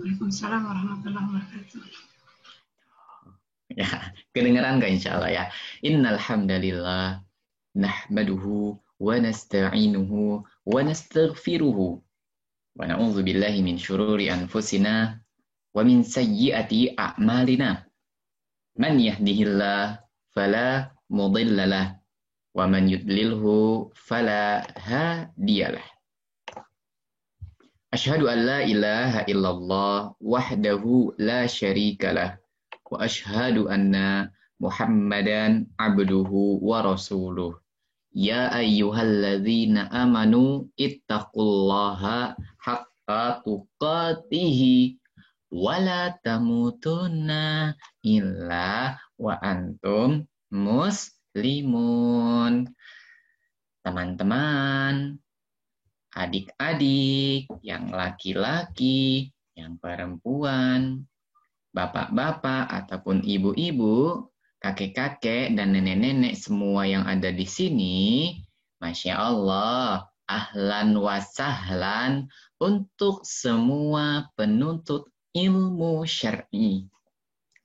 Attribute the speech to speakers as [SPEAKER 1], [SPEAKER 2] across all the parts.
[SPEAKER 1] Waalaikumsalam warahmatullahi wabarakatuh.
[SPEAKER 2] Ya, kedengeran nggak insya Allah ya. Innal hamdalillah nahmaduhu wa nasta'inuhu wa nastaghfiruhu wa na'udzu billahi min syururi anfusina wa min sayyiati a'malina. Man yahdihillah fala mudhillalah wa man yudlilhu fala hadiyalah. Asyhadu an la ilaha illallah wahdahu la syarikalah wa asyhadu anna Muhammadan abduhu wa rasuluh. Ya ayyuhalladzina amanu ittaqullaha haqqa tuqatihi wa la tamutunna illa wa antum muslimun. Teman-teman, adik-adik, yang laki-laki, yang perempuan, bapak-bapak ataupun ibu-ibu, kakek-kakek dan nenek-nenek semua yang ada di sini, Masya Allah, ahlan wa sahlan untuk semua penuntut ilmu syar'i.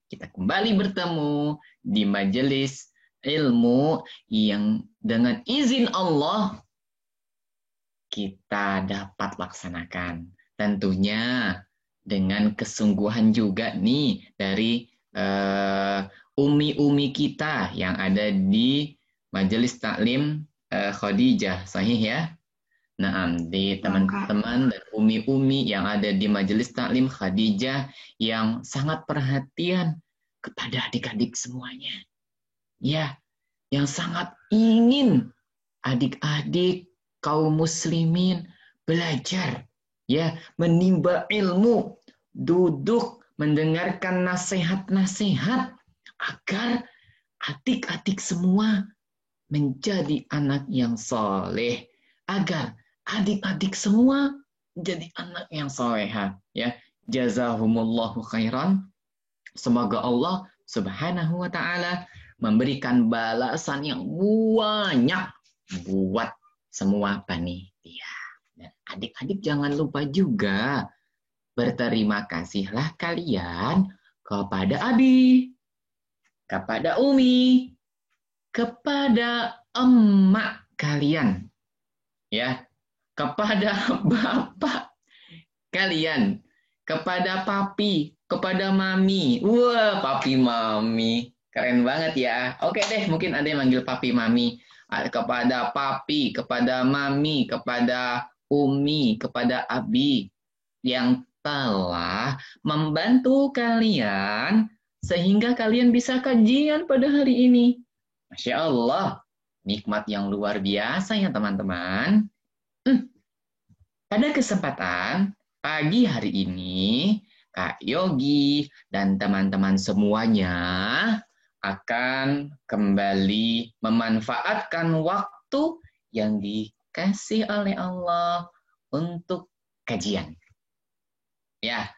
[SPEAKER 2] Kita kembali bertemu di majelis ilmu yang dengan izin Allah kita dapat laksanakan. Tentunya dengan kesungguhan juga nih dari umi-umi kita yang ada di Majelis Taklim Khadijah, sahih ya? Nah, di
[SPEAKER 1] Ya, Kak.
[SPEAKER 2] teman-teman dan umi-umi yang ada di Majelis Taklim Khadijah yang sangat perhatian kepada adik-adik semuanya. Ya, yang sangat ingin adik-adik kaum muslimin belajar, ya, menimba ilmu, duduk mendengarkan nasihat-nasihat agar adik-adik semua menjadi anak yang soleh, agar adik-adik semua menjadi anak yang soleha, ya. Jazahumullahu khairan. Semoga Allah Subhanahu wa taala memberikan balasan yang banyak buat semua panitia. Dan adik-adik jangan lupa juga berterima kasihlah kalian kepada Abi, kepada Umi, kepada emak kalian, ya, kepada bapak kalian, kepada papi, kepada mami. Wah, papi mami. Keren banget ya. Oke deh, mungkin ada yang manggil papi mami. Kepada papi, kepada mami, kepada umi, kepada abi yang telah membantu kalian sehingga kalian bisa kajian pada hari ini. Masya Allah, nikmat yang luar biasa ya teman-teman. Pada kesempatan pagi hari ini, Kak Yogi dan teman-teman semuanya akan kembali memanfaatkan waktu yang dikasih oleh Allah untuk kajian. Ya,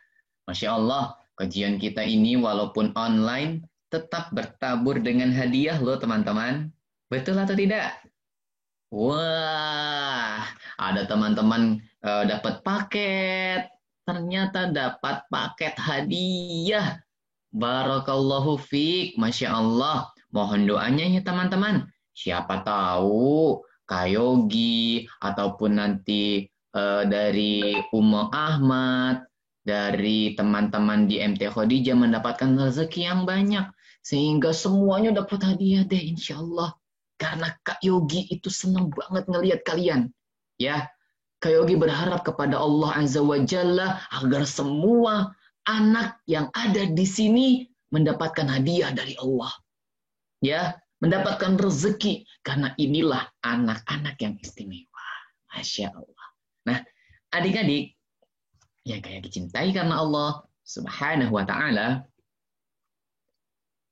[SPEAKER 2] Masya Allah, kajian kita ini walaupun online tetap bertabur dengan hadiah loh teman-teman. Betul atau tidak? Wah, ada teman-teman dapat paket, ternyata dapat paket hadiah. Barakallahu fiik, Masya Allah. Mohon doanya ya teman-teman. Siapa tahu Kayogi ataupun nanti dari Ummu Ahmad, dari teman-teman di MT Khadijah mendapatkan rezeki yang banyak. Sehingga semuanya dapat hadiah deh insya Allah. Karena Kak Yogi itu senang banget ngelihat kalian. Ya, Kak Yogi berharap kepada Allah Azza wa Jalla agar semua anak yang ada di sini mendapatkan hadiah dari Allah. Ya, mendapatkan rezeki karena inilah anak-anak yang istimewa. Masya Allah. Nah, adik-adik yang kayak dicintai karena Allah Subhanahu wa taala,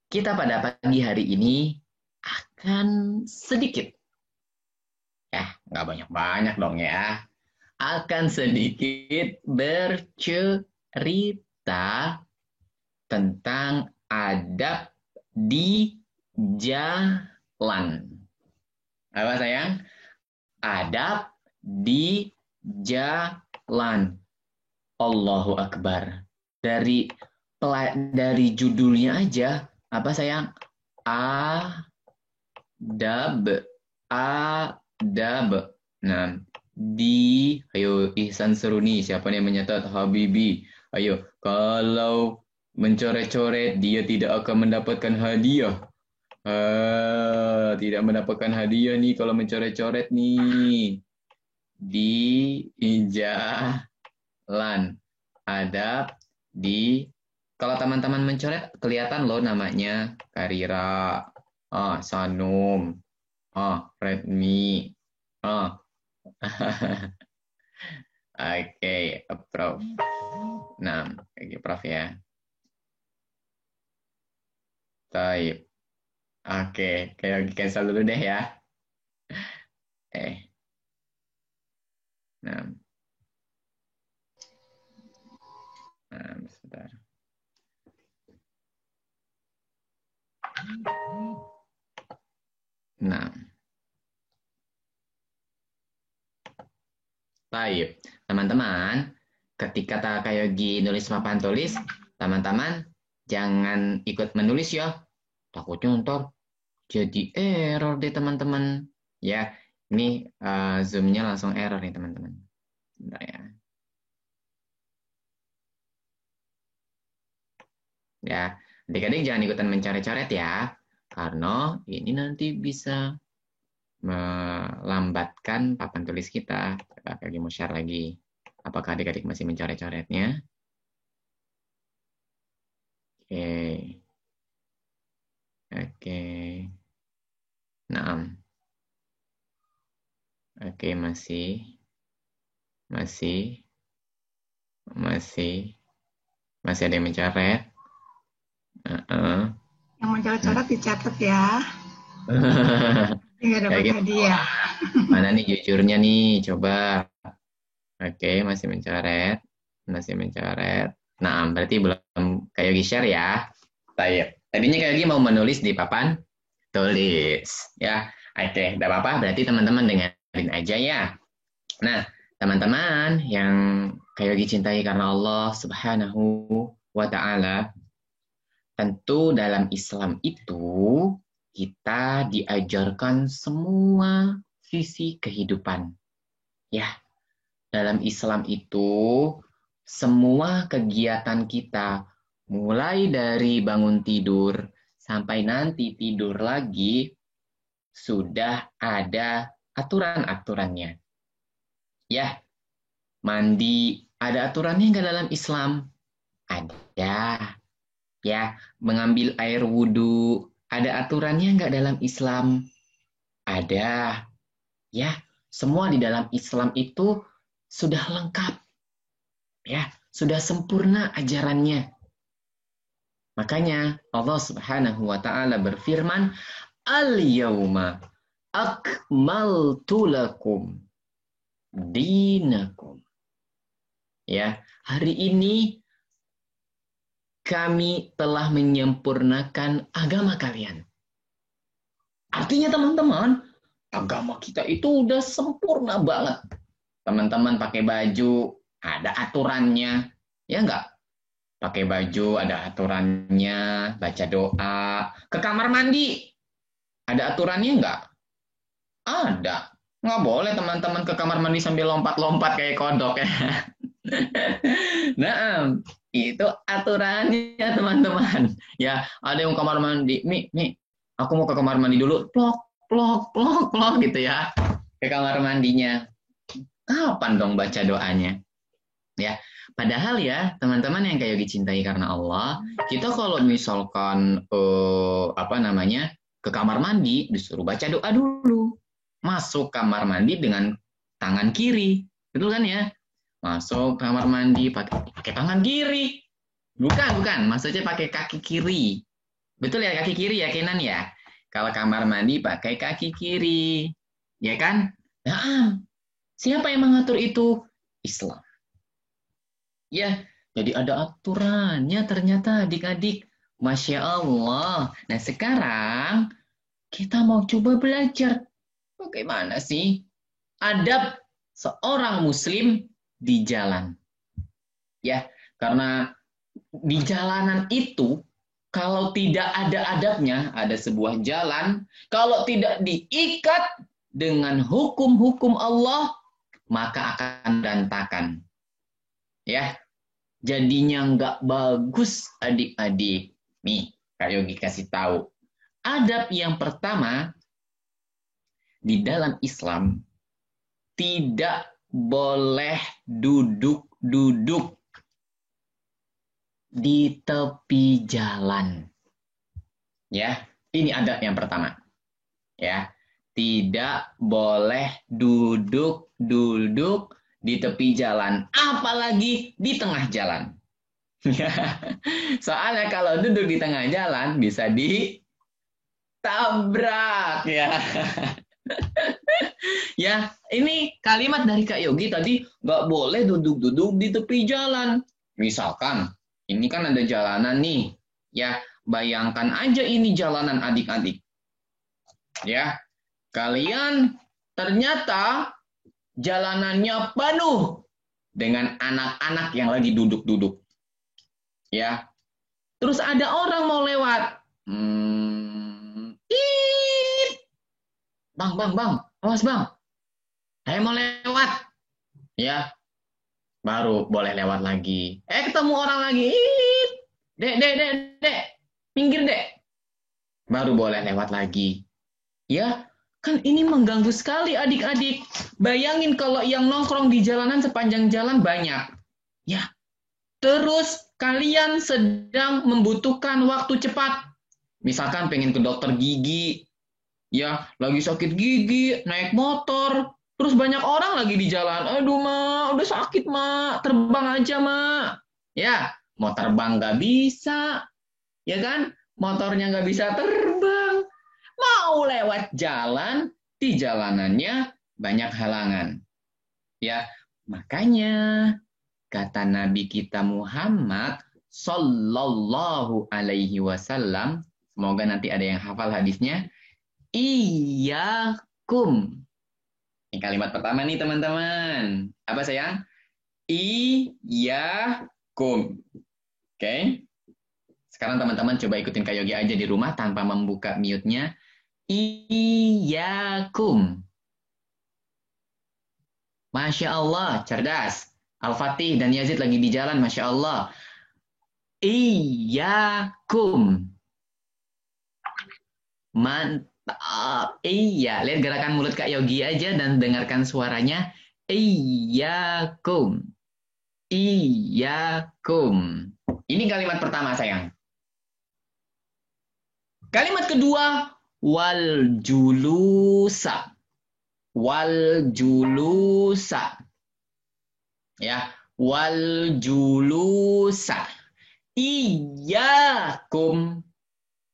[SPEAKER 2] kita pada pagi hari ini akan sedikit, ya, nggak banyak-banyak dong ya, akan sedikit bercerita tentang adab di jalan. Apa sayang? Adab di jalan. Allahu Akbar. dari judulnya aja apa sayang? Adab. Adab. Nah, ayo Ihsan seru nih, siapa nih yang menyatat? Habibi. Ayo, kalau mencoret-coret dia tidak akan mendapatkan hadiah. Tidak mendapatkan hadiah nih kalau mencoret-coret nih. Di jalan. Adab di kalau teman-teman mencoret kelihatan loh namanya Karira, Sanum, Redmi, oke, Prof. Nah, oke, Prof ya. Taib. Oke, kayak cancel dulu deh ya. Nah, sebentar. Nah, baik. Teman-teman, ketika Kak Yogi nulis papan tulis, teman-teman jangan ikut menulis ya. Takutnya ntar jadi error deh teman-teman. Ya, ini Zoom-nya langsung error nih teman-teman. Bentar ya. Ya, adik-adik jangan ikutan mencoret-coret ya. Karena ini nanti bisa melambatkan papan tulis kita. Coba lagi mau share lagi. Apakah adik-adik masih mencoret-coretnya? Oke. Oke. Nah. Oke, masih ada yang mencoret.
[SPEAKER 1] Yang mencoret-coret dicatat ya. Nggak dapat hadiah.
[SPEAKER 2] Mana nih jujurnya nih, coba. Oke, masih mencoret. Nah, berarti belum Kak Yogi share ya. Baik. Tadinya Kak Yogi mau menulis di papan tulis. Ya, oke, tidak apa-apa. Berarti teman-teman dengerin aja ya. Nah, teman-teman yang Kak Yogi cintai karena Allah Subhanahu wa Ta'ala, tentu dalam Islam itu kita diajarkan semua sisi kehidupan. Ya, dalam Islam itu semua kegiatan kita, mulai dari bangun tidur sampai nanti tidur lagi, sudah ada aturan-aturannya. Ya, mandi ada aturannya nggak dalam Islam? Ada. Ya, mengambil air wudhu ada aturannya nggak dalam Islam? Ada. Ya, semua di dalam Islam itu sudah lengkap. Ya, sudah sempurna ajarannya. Makanya Allah Subhanahu wa Ta'ala berfirman, Al-yawma akmaltu lakum dinakum. Ya, hari ini kami telah menyempurnakan agama kalian. Artinya teman-teman, agama kita itu udah sempurna banget. Teman-teman pakai baju, ada aturannya. Ya enggak? Pakai baju, ada aturannya. Baca doa. Ke kamar mandi, ada aturannya enggak? Ada. Nggak boleh teman-teman ke kamar mandi sambil lompat-lompat kayak kodok ya. Nah, itu aturannya teman-teman. Ya, ada yang kamar mandi. Nih, aku mau ke kamar mandi dulu. Plok gitu ya. Ke kamar mandinya. Kapan dong baca doanya? Ya, padahal ya teman-teman yang kayak dicintai karena Allah, kita kalau misalkan ke kamar mandi disuruh baca doa dulu. Masuk kamar mandi dengan tangan kiri, betul kan ya? Masuk kamar mandi pakai tangan kiri. Bukan, maksudnya pakai kaki kiri. Betul ya, kaki kiri ya Kenan ya? Kalau kamar mandi pakai kaki kiri. Ya kan? Nah, siapa yang mengatur itu? Islam. Ya, jadi ada aturannya ternyata adik-adik. Masya Allah. Nah, sekarang kita mau coba belajar. Bagaimana sih adab seorang muslim di jalan? Ya, karena di jalanan itu, kalau tidak ada adabnya, ada sebuah jalan, kalau tidak diikat dengan hukum-hukum Allah, maka akan berantakan. Ya, jadinya nggak bagus adik-adik. Nih, Kak Yogi kasih tahu. Adab yang pertama, di dalam Islam, tidak boleh duduk-duduk di tepi jalan. Ya, ini adab yang pertama. Ya, tidak boleh duduk-duduk di tepi jalan, apalagi di tengah jalan. Soalnya kalau duduk di tengah jalan bisa ditabrak ya. Ya, ini kalimat dari Kak Yogi tadi, nggak boleh duduk-duduk di tepi jalan. Misalkan, ini kan ada jalanan nih. Ya, bayangkan aja ini jalanan adik-adik. Ya, kalian ternyata jalanannya penuh dengan anak-anak yang lagi duduk-duduk. Ya, terus ada orang mau lewat. Bang, awas bang. Saya mau lewat. Ya, baru boleh lewat lagi. Ketemu orang lagi. Dek. Pinggir, dek. Baru boleh lewat lagi. Ya, kan ini mengganggu sekali adik-adik. Bayangin kalau yang nongkrong di jalanan sepanjang jalan banyak. Ya, terus kalian sedang membutuhkan waktu cepat. Misalkan pengen ke dokter gigi. Ya, lagi sakit gigi, naik motor. Terus banyak orang lagi di jalan. Aduh, Mak, udah sakit, Mak. Terbang aja, Mak. Ya, mau terbang nggak bisa. Ya kan? Motornya nggak bisa terbang. Mau lewat jalan, di jalanannya banyak halangan. Ya, makanya kata Nabi kita Muhammad Sallallahu Alaihi Wasallam, semoga nanti ada yang hafal hadisnya, Iyakum. Ini kalimat pertama nih teman-teman. Apa sayang? Iyakum. Oke. Sekarang teman-teman coba ikutin Kak Yogi aja di rumah tanpa membuka mute-nya. Iyakum. Masya Allah, cerdas. Al-Fatih dan Yazid lagi di jalan, Masya Allah. Iyakum. Mantap. Iya, lihat gerakan mulut Kak Yogi aja dan dengarkan suaranya. Iyakum. Iyakum. Ini kalimat pertama, sayang. Kalimat kedua, wal julusa. Wal julusa. Ya, wal julusa. Iyakum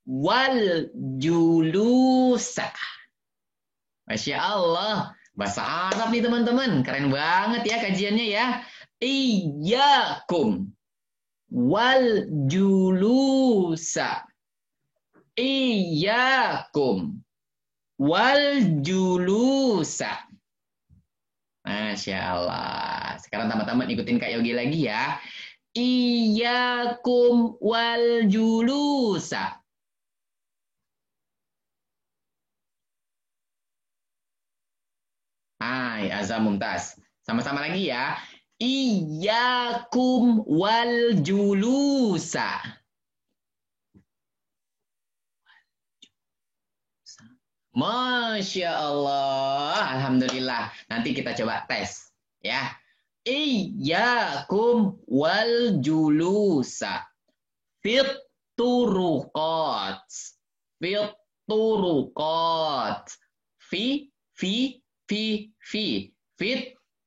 [SPEAKER 2] wal julusa. Masya Allah. Bahasa Arab nih teman-teman. Keren banget ya kajiannya ya. Iyakum wal julusa. Iyakum wal julusa. Masya Allah. Sekarang teman-teman ikutin Kak Yogi lagi ya. Iyakum wal julusa. Hai, Azam Mumtaz. Sama-sama lagi ya. Iyakum wal julusa. Masya Allah. Alhamdulillah. Nanti kita coba tes. Ya. Iyakum wal julusa. Fit turuqat. Fit turuqat. Fit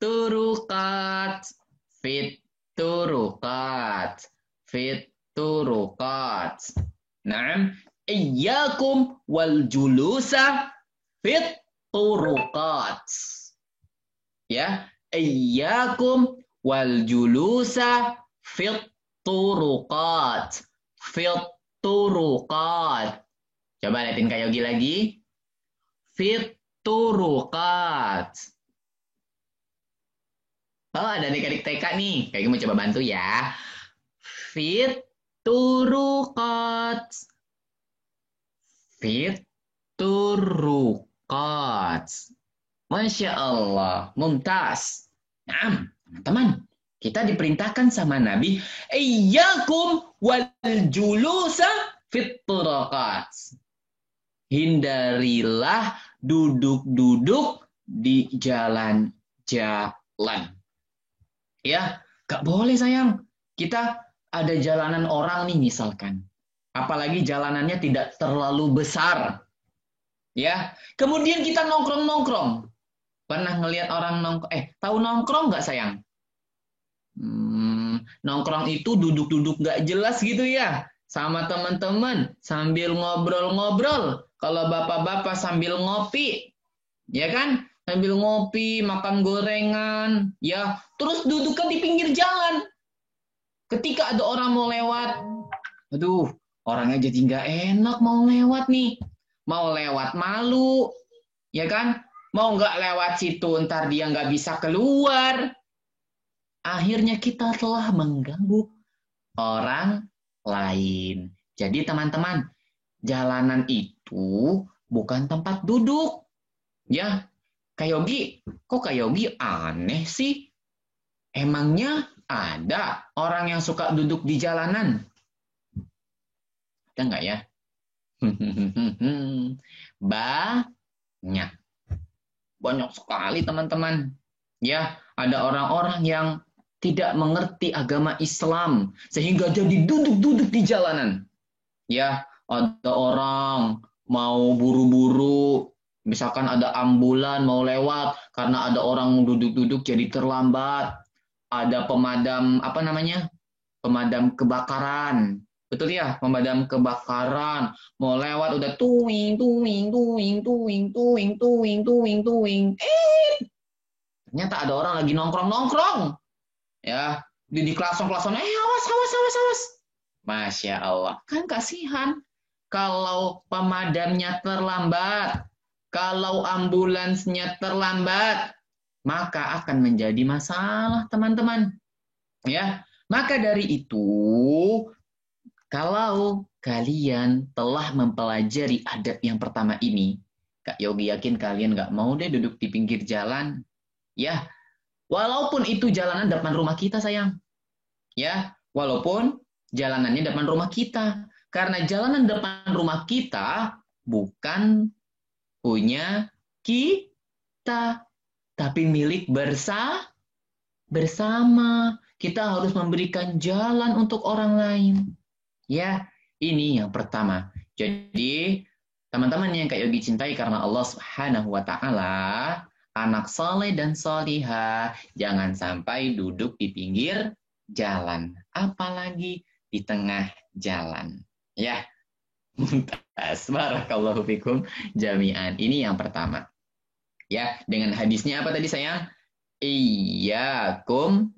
[SPEAKER 2] turuqat. Fit turuqat. Fit turuqat. Naam. Iyyakum wal julusa fit turuqat. Ya, iyyakum wal julusa fit turuqat. Fit turuqat. Coba liatin Kak Yogi lagi. Fit turuqat. Oh, ada adik-adik TK nih. Kak Yogi mau coba bantu ya. fit turuqat. Fit turuqat. Masya Allah, mumtaz. Nah, teman-teman, kita diperintahkan sama Nabi, iyyakum wal julusa fit turuqat. Hindarilah duduk-duduk di jalan-jalan. Ya, gak boleh sayang. Kita ada jalanan orang nih misalkan. Apalagi jalanannya tidak terlalu besar. Ya, kemudian kita nongkrong-nongkrong. Pernah ngelihat orang nongkrong? Tahu nongkrong nggak sayang? Nongkrong itu duduk-duduk nggak jelas gitu ya. Sama teman-teman sambil ngobrol-ngobrol. Kalau bapak-bapak sambil ngopi, ya kan? Sambil ngopi, makan gorengan, ya. Terus duduknya di pinggir jalan. Ketika ada orang mau lewat, aduh, orangnya jadi nggak enak mau lewat nih. Mau lewat malu, ya kan? Mau nggak lewat situ, ntar dia nggak bisa keluar. Akhirnya kita telah mengganggu orang lain. Jadi teman-teman, jalanan itu bukan tempat duduk. Ya, Kak Yogi, kok Kak Yogi aneh sih? Emangnya ada orang yang suka duduk di jalanan? Ada nggak ya? Banyak. Banyak sekali teman-teman. Ya, ada orang-orang yang tidak mengerti agama Islam sehingga jadi duduk-duduk di jalanan. Ya, ada orang mau buru-buru, misalkan ada ambulan mau lewat karena ada orang duduk-duduk jadi terlambat. Ada pemadam pemadam kebakaran. Betul ya, pemadam kebakaran mau lewat udah tuing tuing tuing tuing tuing tuing tuing tuing. Ternyata ada orang lagi nongkrong-nongkrong. Ya, di klakson-klakson, awas. Masya Allah, kan kasihan kalau pemadamnya terlambat, kalau ambulansnya terlambat, maka akan menjadi masalah, teman-teman. Ya, maka dari itu, kalau kalian telah mempelajari adab yang pertama ini, Kak Yogi yakin kalian nggak mau deh duduk di pinggir jalan. Ya, walaupun itu jalanan depan rumah kita, sayang. Ya, walaupun jalanannya depan rumah kita. Karena jalanan depan rumah kita bukan punya kita, tapi milik bersama. Kita harus memberikan jalan untuk orang lain. Ya, ini yang pertama. Jadi, teman-teman yang Kak Yogi cintai karena Allah Subhanahu wa Ta'ala, anak soleh dan solihah, jangan sampai duduk di pinggir jalan, apalagi di tengah jalan. Ya, mumtaz. Barakallahu fikum jami'an. Ini yang pertama. Ya, dengan hadisnya apa tadi sayang? Iyyakum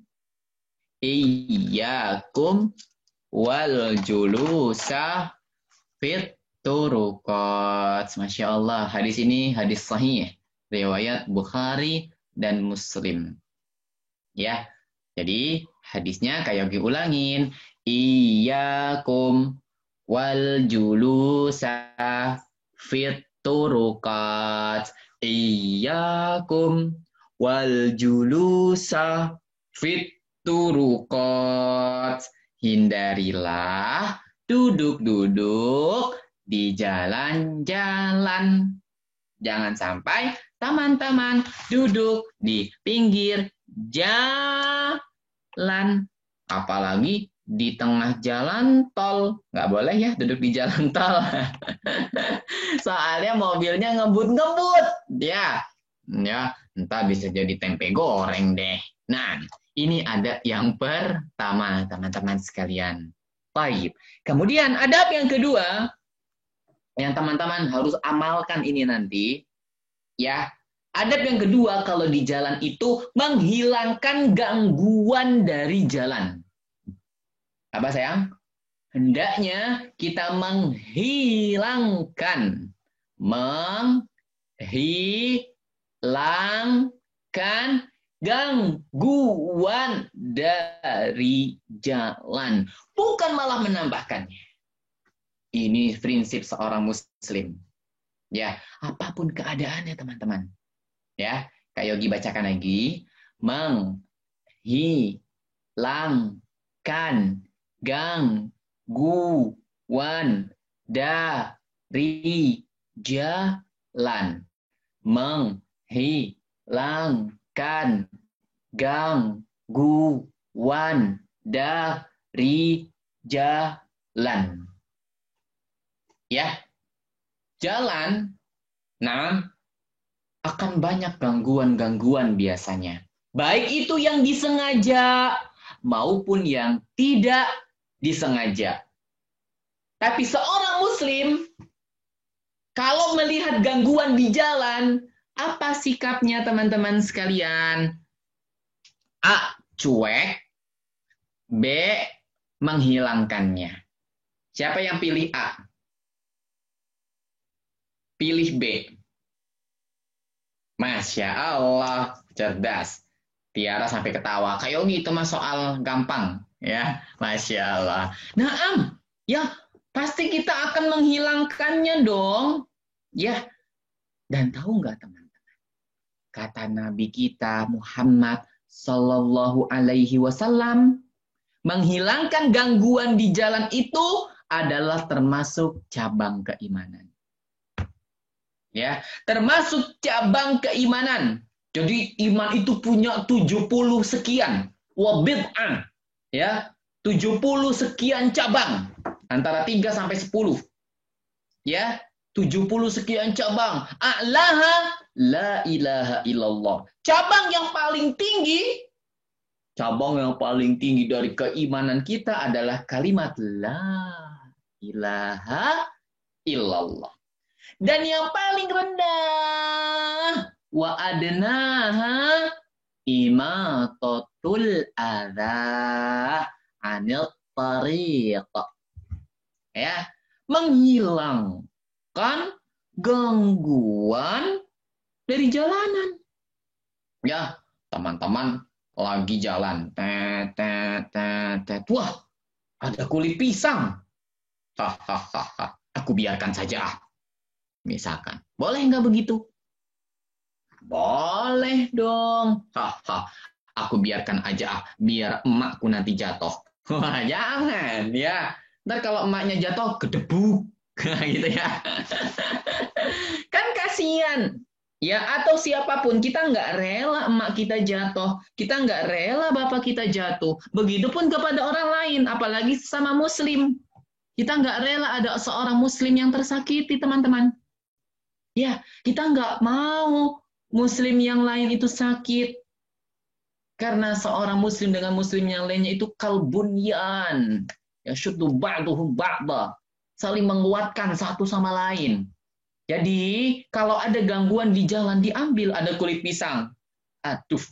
[SPEAKER 2] wal julusa fit turuqat. Masya Allah, hadis ini hadis sahih, riwayat Bukhari dan Muslim. Ya, jadi hadisnya kayak diulangin. Iyyakum wal julusa fit turuqat. Iyyakum wal julusa fit turuqat. Hindarilah duduk-duduk di jalan-jalan. Jangan sampai teman-teman duduk di pinggir jalan. Apalagi di tengah jalan tol. Nggak boleh ya duduk di jalan tol. Soalnya mobilnya ngebut-ngebut. Ya, entah bisa jadi tempe goreng deh. Nah, ini adab yang pertama, teman-teman sekalian. Baik. Kemudian adab yang kedua, yang teman-teman harus amalkan ini nanti. Ya, adab yang kedua kalau di jalan itu menghilangkan gangguan dari jalan. Apa sayang? Hendaknya kita menghilangkan gangguan dari jalan, bukan malah menambahkannya. Ini prinsip seorang muslim. Ya, apapun keadaannya teman-teman. Ya, Kak Yogi bacakan lagi. Menghilangkan gangguan dari jalan. Menghilangkan gangguan dari jalan. Ya, jalan, nah, akan banyak gangguan-gangguan biasanya. Baik itu yang disengaja maupun yang tidak disengaja. Tapi seorang muslim, kalau melihat gangguan di jalan, apa sikapnya teman-teman sekalian? A. Cuek. B. Menghilangkannya. Siapa yang pilih A? Pilih B. Masya Allah, cerdas. Tiara sampai ketawa. Kayak Yogi itu mah soal gampang. Ya, Masya Allah. Nah, ya pasti kita akan menghilangkannya dong. Ya, dan tahu nggak teman-teman? Kata Nabi kita Muhammad Sallallahu Alaihi Wasallam, menghilangkan gangguan di jalan itu adalah termasuk cabang keimanan. Ya, termasuk cabang keimanan. Jadi iman itu punya 70 sekian. Wa bid'ah. Ya, 70 sekian cabang. Antara 3 sampai 10. Ya, 70 sekian cabang. A'laha la ilaha illallah. Cabang yang paling tinggi dari keimanan kita adalah kalimat la ilaha illallah. Dan yang paling rendah wa adnaha imatatul adza 'anil tariq. Ya, menghilangkan gangguan dari jalanan. Ya, teman-teman lagi jalan, wah, ada kulit pisang. Hahaha, aku biarkan saja. Misalkan, boleh nggak begitu? Boleh dong. Aku biarkan aja, biar emakku nanti jatuh. Wah, jangan ya. Ntar kalau emaknya jatuh, kedebuk. Gitu ya. Kan kasihan. Ya, atau siapapun, kita nggak rela emak kita jatuh. Kita nggak rela bapak kita jatuh. Begitupun kepada orang lain, apalagi sama muslim. Kita nggak rela ada seorang muslim yang tersakiti, teman-teman. Ya, kita nggak mau muslim yang lain itu sakit. Karena seorang muslim dengan muslim yang lainnya itu kalbunyan. Ya, syuddu ba'duhum ba'da. Saling menguatkan satu sama lain. Jadi, kalau ada gangguan di jalan, diambil. Ada kulit pisang. Aduh,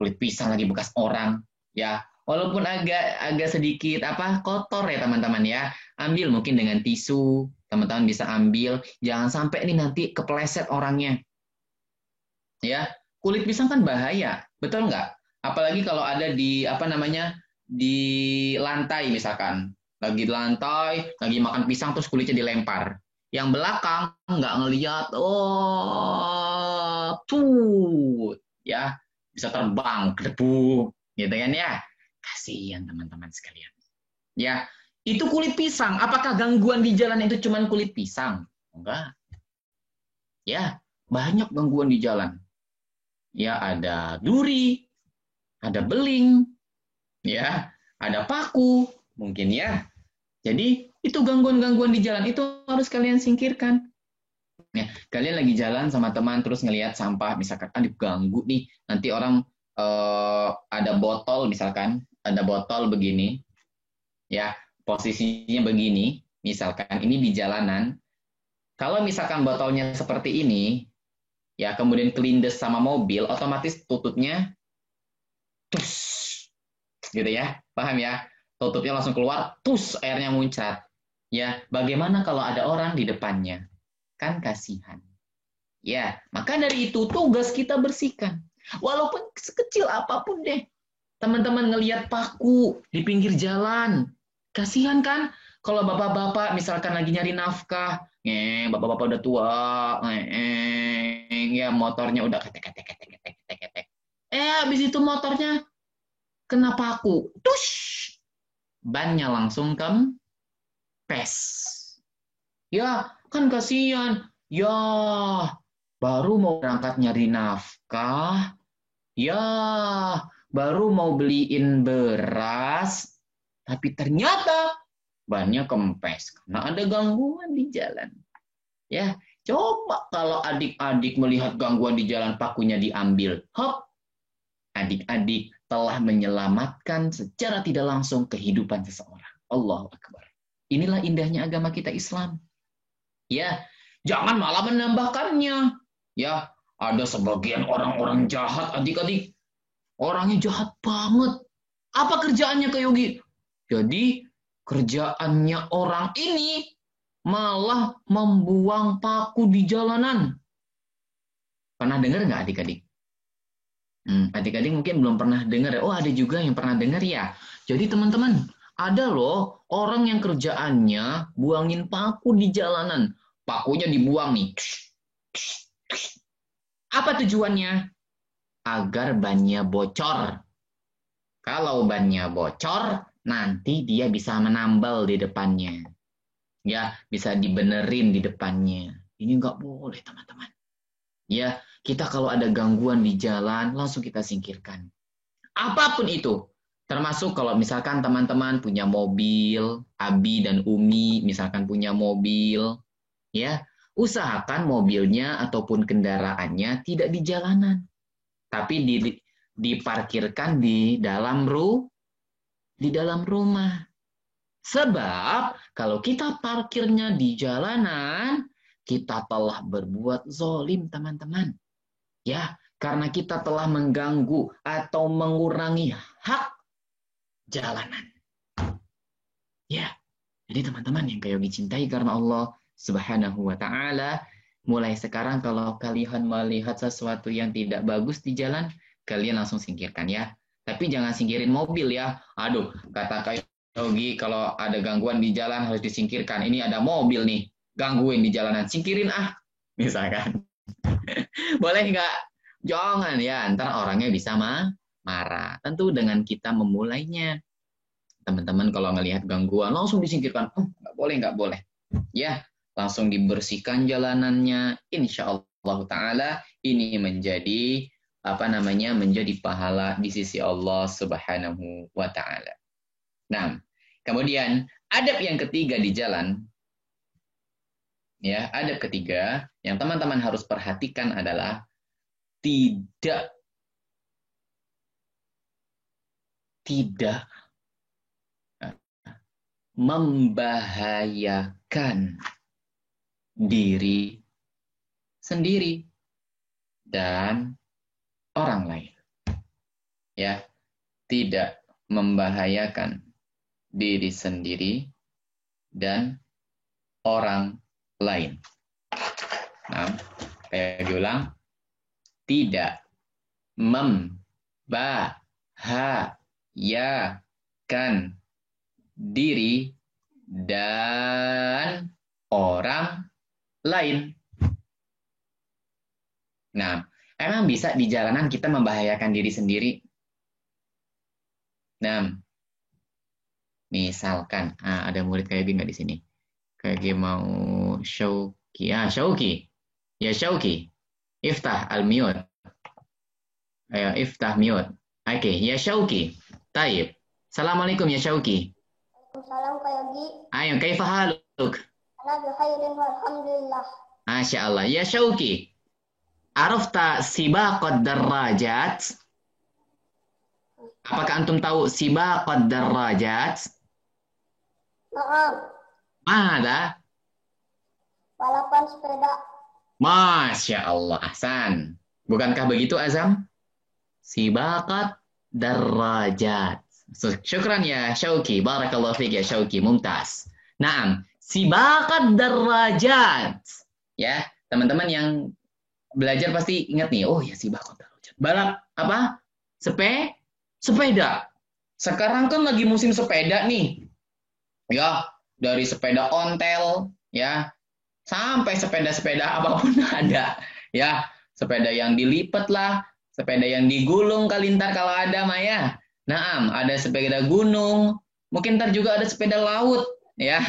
[SPEAKER 2] kulit pisang lagi bekas orang. Ya, walaupun agak sedikit kotor ya teman-teman ya. Ambil mungkin dengan tisu. Teman-teman bisa ambil, jangan sampai ini nanti kepleset orangnya. Ya, kulit pisang kan bahaya, betul nggak? Apalagi kalau ada di di lantai misalkan, lagi di lantai, lagi makan pisang terus kulitnya dilempar. Yang belakang nggak ngelihat, ya bisa terbang ke debu, gitu kan ya? Kasihan teman-teman sekalian. Ya. Itu kulit pisang. Apakah gangguan di jalan itu cuma kulit pisang? Enggak. Ya, banyak gangguan di jalan. Ya, ada duri, ada beling, ya, ada paku, mungkin ya. Jadi, itu gangguan-gangguan di jalan itu harus kalian singkirkan. Ya, kalian lagi jalan sama teman terus ngelihat sampah, misalkan ganggu nih. Nanti orang ada botol misalkan, ada botol begini. Ya, posisinya begini, misalkan ini di jalanan, kalau misalkan botolnya seperti ini, ya kemudian kelindes sama mobil, otomatis tutupnya, tus, gitu ya, paham ya? Tutupnya langsung keluar, tus, airnya muncrat. Ya, bagaimana kalau ada orang di depannya? Kan kasihan. Ya, maka dari itu tugas kita bersihkan. Walaupun sekecil apapun deh. Teman-teman ngelihat paku di pinggir jalan. Kasihan kan? Kalau bapak-bapak misalkan lagi nyari nafkah, bapak-bapak udah tua, ya motornya udah ketek. Habis itu motornya kena paku. Tush! Bannya langsung kempes. Ya, kan kasihan. Ya, baru mau berangkat nyari nafkah. Ya, baru mau beliin beras. Tapi ternyata bannya kempes karena ada gangguan di jalan. Ya, coba kalau adik-adik melihat gangguan di jalan, pakunya diambil. Hop, adik-adik telah menyelamatkan secara tidak langsung kehidupan seseorang. Allahu Akbar. Inilah indahnya agama kita Islam. Ya, jangan malah menambahkannya. Ya, ada sebagian orang-orang jahat adik-adik. Orangnya jahat banget. Apa kerjaannya Kak Yogi? Jadi, kerjaannya orang ini malah membuang paku di jalanan. Pernah dengar nggak adik-adik? Adik-adik mungkin belum pernah dengar. Oh, ada juga yang pernah dengar ya. Jadi teman-teman, ada loh orang yang kerjaannya buangin paku di jalanan. Pakunya dibuang nih. Apa tujuannya? Agar bannya bocor. Kalau bannya bocor, nanti dia bisa menambal di depannya. Ya, bisa dibenerin di depannya. Ini nggak boleh, teman-teman. Ya, kita kalau ada gangguan di jalan, langsung kita singkirkan. Apapun itu. Termasuk kalau misalkan teman-teman punya mobil, Abi dan Umi misalkan punya mobil, ya, usahakan mobilnya ataupun kendaraannya tidak di jalanan. Tapi diparkirkan di dalam rumah. Sebab kalau kita parkirnya di jalanan, kita telah berbuat zalim, teman-teman. Ya, karena kita telah mengganggu atau mengurangi hak jalanan. Ya, jadi teman-teman yang kayak dicintai karena Allah Subhanahu wa Ta'ala, mulai sekarang kalau kalian melihat sesuatu yang tidak bagus di jalan, kalian langsung singkirkan ya. Tapi jangan singkirin mobil ya. Aduh, kata Kak Yogi, kalau ada gangguan di jalan harus disingkirkan. Ini ada mobil nih, gangguin di jalanan, singkirin misalkan. Boleh nggak? Jangan ya, ntar orangnya bisa marah. Tentu dengan kita memulainya. Teman-teman kalau ngelihat gangguan, langsung disingkirkan. Nggak boleh. Ya, langsung dibersihkan jalanannya. Insya Allah Ta'ala ini menjadi menjadi pahala di sisi Allah Subhanahu wa Ta'ala. Nah, kemudian adab yang ketiga di jalan, ya, adab ketiga yang teman-teman harus perhatikan adalah tidak membahayakan diri sendiri dan orang lain. Ya, tidak membahayakan diri sendiri dan orang lain. Nah, saya ulang, tidak membahayakan diri dan orang lain. Nah, emang bisa di jalanan kita membahayakan diri sendiri? Nah, misalkan, ada murid kayak gini nggak di sini? Kayak mau Syauki. Syauki. Ya Syauki. Iftah al-mute. Ayo, iftah mute. Oke, ya Syauki. Taib. Assalamualaikum ya Syauki.
[SPEAKER 3] Waalaikumsalam Kak Yogi.
[SPEAKER 2] Ayo, kaifa haluk?
[SPEAKER 3] Ana bihairin walhamdulillah.
[SPEAKER 2] Masya Allah. Ya Syauki. Arafta sibaqad darajat? Apakah antum tahu sibaqad darajat?
[SPEAKER 3] Naam.
[SPEAKER 2] Ada?
[SPEAKER 3] Balapan sepeda.
[SPEAKER 2] Masya Allah, Ahsan. Bukankah begitu, Azam? Sibaqat darajat. Syukran ya Syauki. Barakallahu fiik ya Syauki. Mumtaz. Naam. Sibaqat darajat. Ya, teman-teman yang belajar pasti ingat nih. Oh ya, sibaqat darajat. Balap apa? Sepeda. Sekarang kan lagi musim sepeda nih. Ya, dari sepeda ontel ya sampai sepeda-sepeda apapun ada. Ya, sepeda yang dilipat lah, sepeda yang digulung kali ntar kalau ada Maya. Naam, ada sepeda gunung, mungkin ntar juga ada sepeda laut, ya.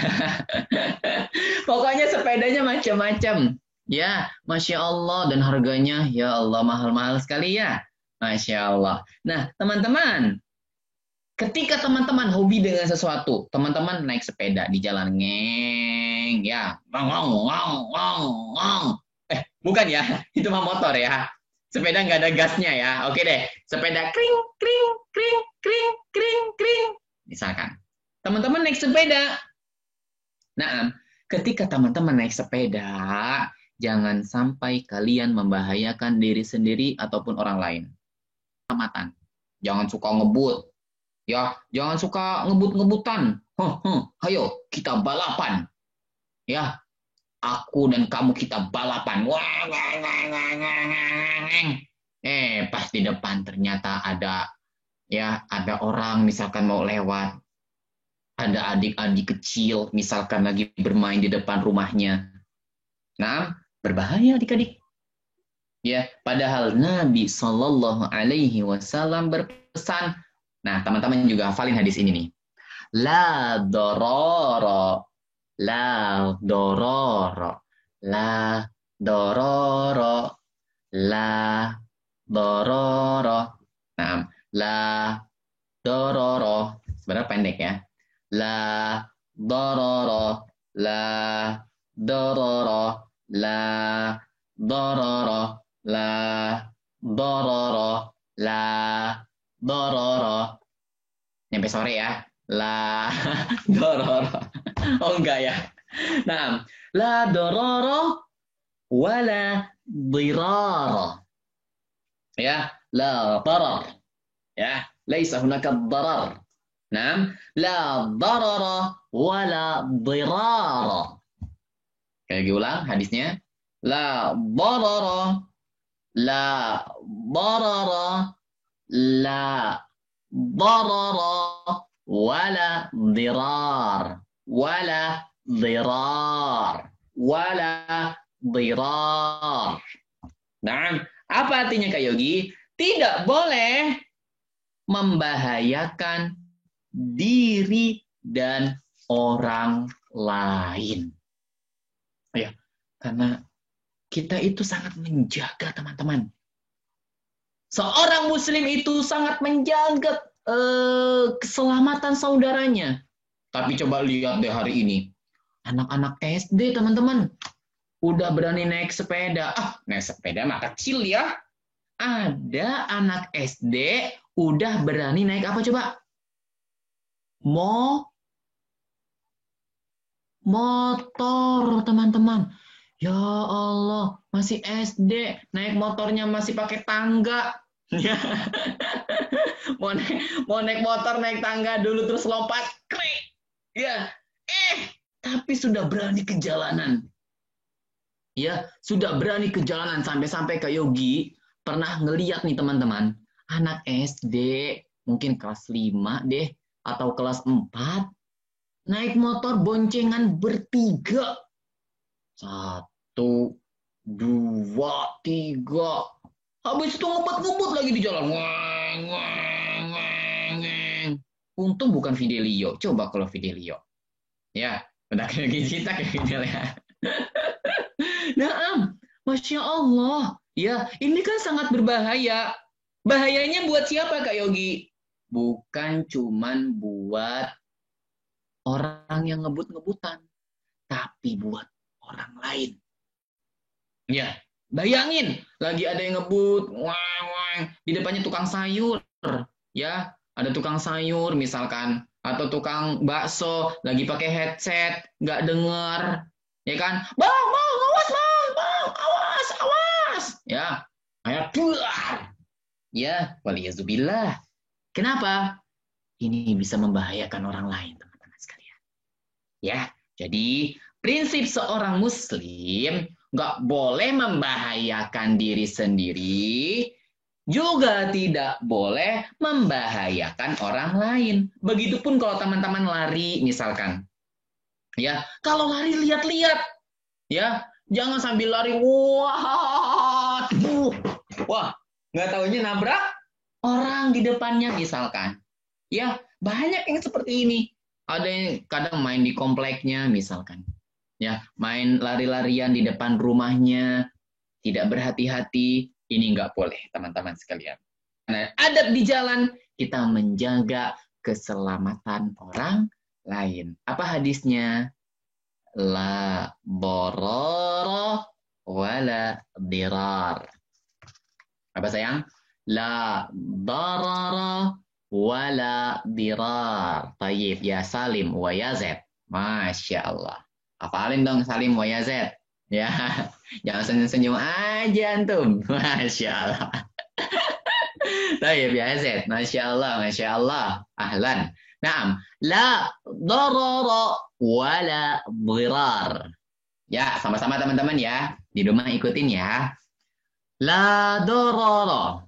[SPEAKER 2] Pokoknya sepedanya macam-macam. Ya, Masya Allah. Dan harganya, ya Allah, mahal-mahal sekali ya. Masya Allah. Nah, teman-teman, ketika teman-teman hobi dengan sesuatu, teman-teman naik sepeda di jalan, ngeng, ya. Ngong, ngong, ngong, ngong, ngong. Bukan ya, itu mah motor ya. Sepeda nggak ada gasnya ya. Oke deh, sepeda kring, kring, kring, kring, kring, kring. Misalkan, teman-teman naik sepeda. Nah, ketika teman-teman naik sepeda, jangan sampai kalian membahayakan diri sendiri ataupun orang lain. Keselamatan. Jangan suka ngebut. Ya, jangan suka ngebut-ngebutan. Ayo, kita balapan. Ya, aku dan kamu kita balapan. Pas di depan ternyata ada orang misalkan mau lewat. Ada adik-adik kecil misalkan lagi bermain di depan rumahnya. Nah, berbahaya adik-adik. Ya, padahal Nabi Shallallahu Alaihi Wasallam berpesan. Nah, teman-teman juga hafalin hadis ini nih. La dororo, la dororo, la dororo, la dororo. Nah, la dororo. Sebenarnya pendek ya. La dororo, la dororo, la dororo, la dororo, la dororo. Nyampe sore ya. La dororo. Oh enggak ya. Nah, la dororo wala dirara. Ya, la darar. Ya, laisa hunaka darar. Nah, la darara wala dirara. Kayak diulang hadisnya. La darara, la darara, la darara, wala dirar, wala dirar, wala dirar. Nah, apa artinya Kak Yogi? Tidak boleh membahayakan diri dan orang lain. Ya, karena kita itu sangat menjaga teman-teman. Seorang muslim itu sangat menjaga keselamatan saudaranya. Tapi coba lihat deh hari ini. Anak-anak SD teman-teman. Udah berani naik sepeda. Naik sepeda mah kecil ya. Ada anak SD udah berani naik apa coba? Motor, teman-teman. Ya Allah, masih SD, naik motornya masih pakai tangga. mau naik motor, naik tangga dulu terus lompat. Krik. Ya, tapi sudah berani ke jalanan. Ya, sudah berani ke jalanan sampai-sampai Kak Yogi pernah ngeliat nih teman-teman, anak SD mungkin kelas 5 deh atau kelas 4 naik motor boncengan bertiga. 1, 2, 3. Habis itu ngebut-ngebut lagi di jalan. Untung bukan Fidelio. Coba kalau Fidelio. Ya, udah kayak kita kayak Fidel ya. Nah, Masya Allah. Ya, ini kan sangat berbahaya. Bahayanya buat siapa Kak Yogi? Bukan cuman buat orang yang ngebut-ngebutan, tapi buat orang lain. Ya, bayangin lagi ada yang ngebut, di depannya tukang sayur, ya, ada tukang sayur misalkan, atau tukang bakso lagi pakai headset, nggak dengar, ya kan? Bang, awas, ya, kayak keluar, ya, waliyazubillah. Kenapa? Ini bisa membahayakan orang lain, teman-teman sekalian. Ya, jadi prinsip seorang muslim nggak boleh membahayakan diri sendiri, Juga tidak boleh membahayakan orang lain. Begitupun kalau teman-teman lari misalkan. Ya, kalau lari lihat-lihat. Ya, jangan sambil lari wah, nggak taunya nabrak orang di depannya misalkan. Ya, banyak yang seperti ini. Ada yang kadang main di kompleknya misalkan. Ya, main lari-larian di depan rumahnya, tidak berhati-hati, ini nggak boleh, teman-teman sekalian. Nah, adab di jalan, kita menjaga keselamatan orang lain. Apa hadisnya? La bororo wala dirar. Apa sayang? La darara wala dirar. Tayyib, ya Salim wa Yazid. Masya Allah. Hafalin dong Salim wa Yazid. Ya, jangan senyum-senyum aja antum. Masya Allah. Tayyib ya Yazid. Masya Allah, Masya Allah. Ahlan. Naam. La darara wala dirar. Ya, sama-sama teman-teman ya. Di rumah ikutin ya. La darara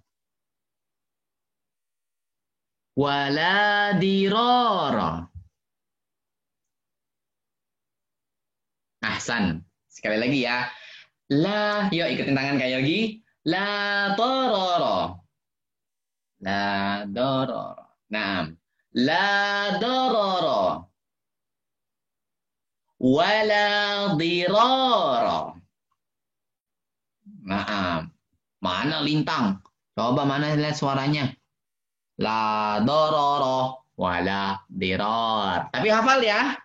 [SPEAKER 2] wala dirar. Ahsan. Sekali lagi ya. La, yuk ikutin tangan Kak Yogi. La darara. La darara. Naam. La darara. Wala dirara. Naam. Mana lintang? Coba mana lihat suaranya. La darara wala dirar. Tapi hafal ya.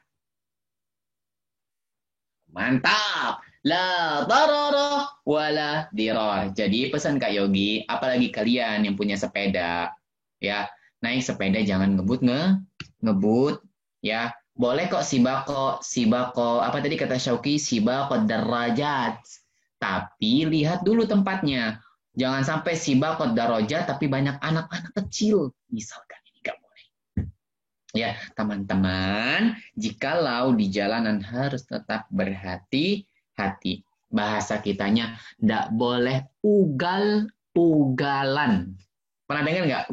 [SPEAKER 2] Mantap. La darara wala dirar. Jadi pesan Kak Yogi, apalagi kalian yang punya sepeda, ya, naik sepeda jangan ngebut, ya. Boleh kok sibako, apa tadi kata Syauqi, sibako derajat. Tapi lihat dulu tempatnya. Jangan sampai sibako darajat tapi banyak anak-anak kecil. Misalkan ini nggak boleh. Ya, teman-teman, jikalau di jalanan harus tetap berhati-hati. Bahasa kitanya nggak boleh ugal-ugalan. Pernah dengar nggak?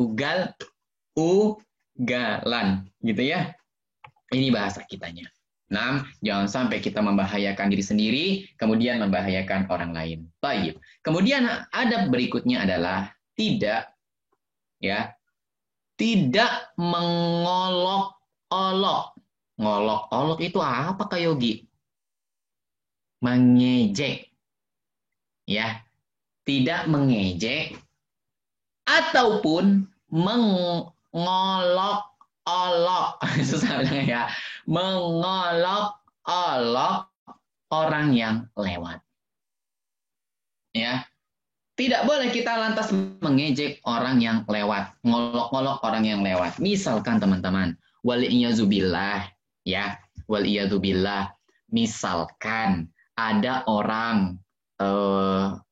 [SPEAKER 2] Ugalan, gitu ya. Ini bahasa kitanya. Nah, jangan sampai kita membahayakan diri sendiri, kemudian membahayakan orang lain. Baik. Kemudian adab berikutnya adalah tidak mengolok-olok. Ngolok-olok itu apa Kak Yogi? Mengejek. Ya. Tidak mengejek ataupun mengolok-olok. Susah ya. Mengolok-olok orang yang lewat. Ya. Tidak boleh kita lantas mengejek orang yang lewat, ngolok-ngolok orang yang lewat. Misalkan teman-teman, waliyazubillah, ya, waliyazubillah. Misalkan ada orang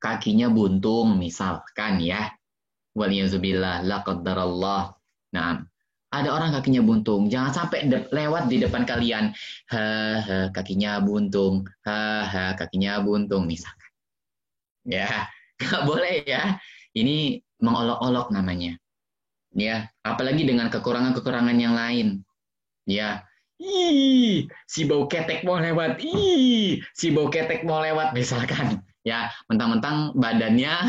[SPEAKER 2] kakinya buntung, misalkan ya, waliyazubillah, la qaddarallah. Nah, ada orang kakinya buntung, jangan sampai lewat di depan kalian, kakinya buntung, kakinya buntung, misalkan. Ya. Nggak boleh ya. Ini mengolok-olok namanya. Ya, apalagi dengan kekurangan-kekurangan yang lain. Ya. Ih, si bau ketek mau lewat. Ih, si bau ketek mau lewat misalkan. Ya, mentang-mentang badannya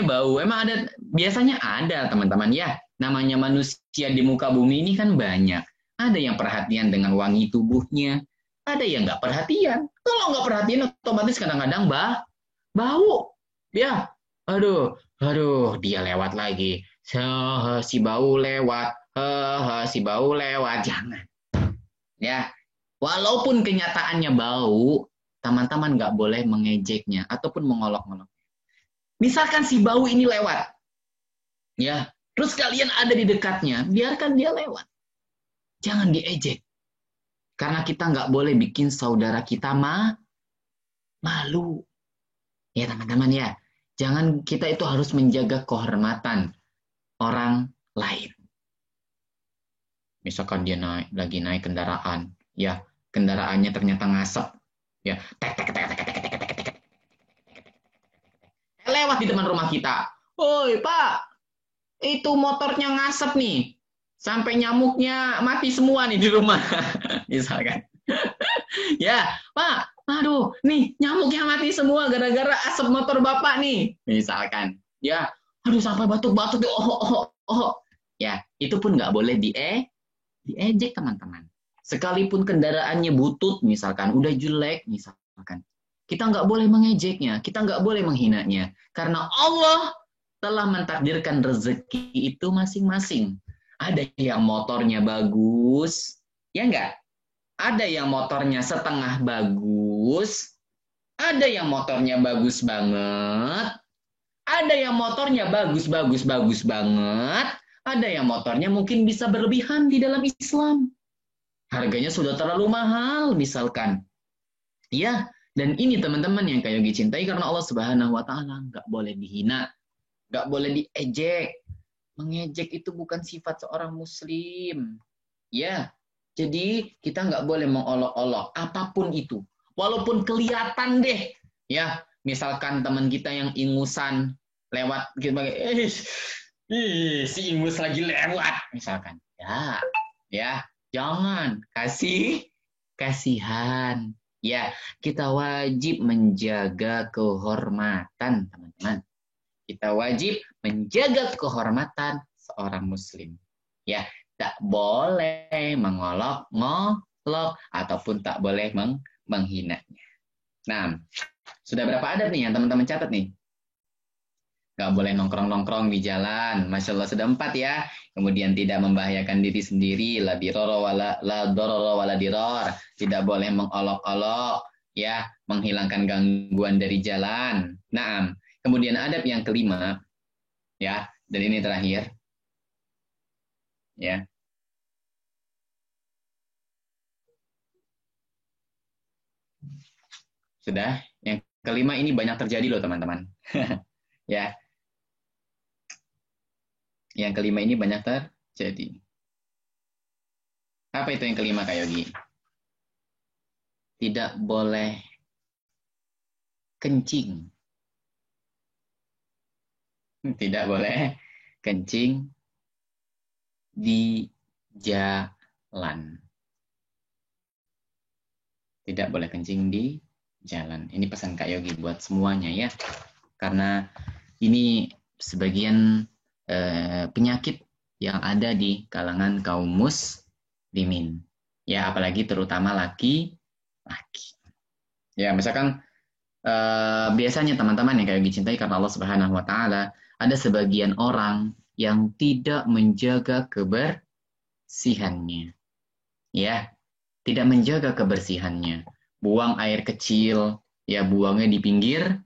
[SPEAKER 2] bau. Emang ada, biasanya ada teman-teman ya. Namanya manusia di muka bumi ini kan banyak. Ada yang perhatian dengan wangi tubuhnya. Ada yang nggak perhatian. Kalau nggak perhatian, otomatis kadang-kadang bau. Ya, aduh, dia lewat lagi. Si bau lewat, si bau lewat. Jangan. Ya, walaupun kenyataannya bau, teman-teman nggak boleh mengejeknya ataupun mengolok-olok. Misalkan si bau ini lewat, ya, terus kalian ada di dekatnya, biarkan dia lewat. Jangan diejek. Karena kita nggak boleh bikin saudara kita malu. Ya teman-teman ya. Jangan, kita itu harus menjaga kehormatan orang lain. Misalkan dia lagi naik kendaraan. Ya, kendaraannya ternyata ngasep. Ya, tek. di depan rumah kita. Woi Pak, itu motornya ngasep nih. Sampai nyamuknya mati semua nih di rumah. Misalkan. Ya, Pak, aduh, nih nyamuknya mati semua gara-gara asap motor Bapak nih. Misalkan. Ya, aduh sampai batuk-batuk. Ya, itu pun nggak boleh diejek teman-teman. Sekalipun kendaraannya butut misalkan, udah jelek misalkan. Kita nggak boleh mengejeknya, kita nggak boleh menghinanya. Karena Allah telah mentakdirkan rezeki itu masing-masing. Ada yang motornya bagus, ya enggak? Ada yang motornya setengah bagus, ada yang motornya bagus banget, ada yang motornya bagus banget, ada yang motornya mungkin bisa berlebihan di dalam Islam. Harganya sudah terlalu mahal misalkan. Ya, dan ini teman-teman yang Kak Yogi cintai karena Allah Subhanahu wa taala, nggak boleh dihina, nggak boleh diejek. Mengejek itu bukan sifat seorang muslim. Ya, jadi kita nggak boleh mengolok-olok apapun itu. Walaupun kelihatan deh, ya, misalkan teman kita yang ingusan lewat gitu, si ingus lagi lewat, misalkan. Ya, jangan kasihan. Ya, kita wajib menjaga kehormatan, teman-teman. Kita wajib menjaga kehormatan seorang muslim. Ya, tak boleh mengolok-ngolok ataupun tak boleh menghinanya. Nah, sudah berapa adab nih yang teman-teman catat nih? Gak boleh nongkrong-nongkrong di jalan. Masya Allah sudah 4 ya. Kemudian tidak membahayakan diri sendiri. La diroro wala diror. Tidak boleh mengolok-olok. Ya, menghilangkan gangguan dari jalan. Nah, kemudian adab yang kelima, ya, dan ini terakhir, ya. Sudah, yang kelima ini banyak terjadi loh teman-teman. Ya, yang kelima ini banyak terjadi. Apa itu yang kelima Kak Yogi? Tidak boleh kencing. Tidak boleh kencing di jalan. Tidak boleh kencing di jalan. Ini pesan Kak Yogi buat semuanya ya. Karena ini sebagian penyakit yang ada di kalangan kaum muslimin. Ya, apalagi terutama laki-laki. Ya, misalkan biasanya teman-teman yang Kak Yogi cintai karena Allah Subhanahu wa taala, ada sebagian orang yang tidak menjaga kebersihannya. Ya, tidak menjaga kebersihannya. Buang air kecil, ya buangnya di pinggir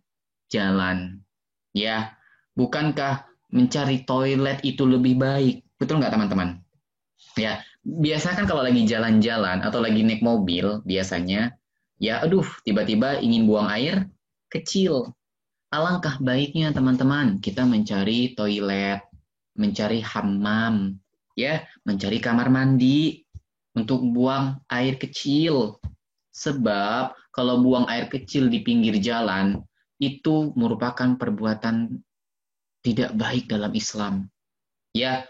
[SPEAKER 2] jalan. Ya, bukankah mencari toilet itu lebih baik? Betul nggak teman-teman? Ya, biasanya kan kalau lagi jalan-jalan atau lagi naik mobil, biasanya, ya aduh, tiba-tiba ingin buang air kecil. Alangkah baiknya teman-teman, kita mencari toilet, mencari hammam, ya, mencari kamar mandi untuk buang air kecil. Sebab kalau buang air kecil di pinggir jalan, itu merupakan perbuatan tidak baik dalam Islam. Ya,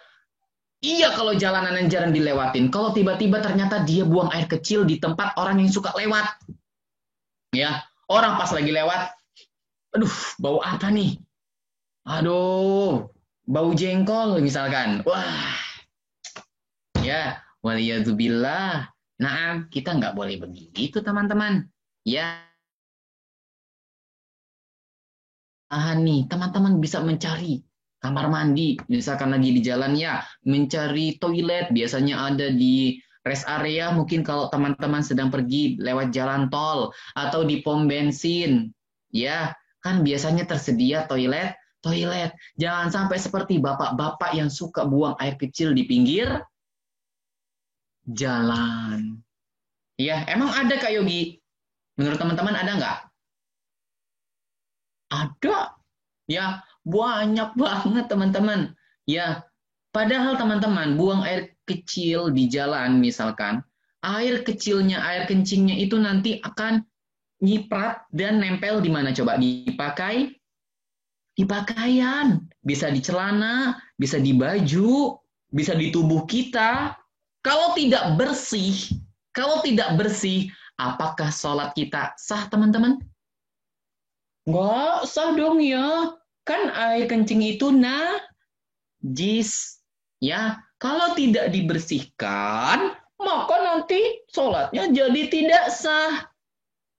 [SPEAKER 2] iya kalau jalanan yang jarang dilewatin. Kalau tiba-tiba ternyata dia buang air kecil di tempat orang yang suka lewat. Ya, orang pas lagi lewat, aduh, bau apa nih? Aduh, bau jengkol misalkan. Wah, ya, waliyadzubillah. Nah, kita nggak boleh begitu teman-teman. Ya, nih, teman-teman bisa mencari kamar mandi, misalkan lagi di jalan ya, mencari toilet, biasanya ada di rest area, mungkin kalau teman-teman sedang pergi lewat jalan tol, atau di pom bensin, ya, kan biasanya tersedia toilet. Jangan sampai seperti bapak-bapak yang suka buang air kecil di pinggir jalan. Ya, emang ada Kak Yogi? Menurut teman-teman ada nggak? Ada, ya banyak banget teman-teman. Ya, padahal teman-teman buang air kecil di jalan misalkan, air kencingnya itu nanti akan nyiprat dan nempel di mana coba? Dipakai di pakaian, bisa di celana, bisa di baju, bisa di tubuh kita. Kalau tidak bersih, apakah sholat kita sah, teman-teman? Nggak sah dong ya. Kan air kencing itu najis. Ya, kalau tidak dibersihkan, maka nanti sholatnya jadi tidak sah.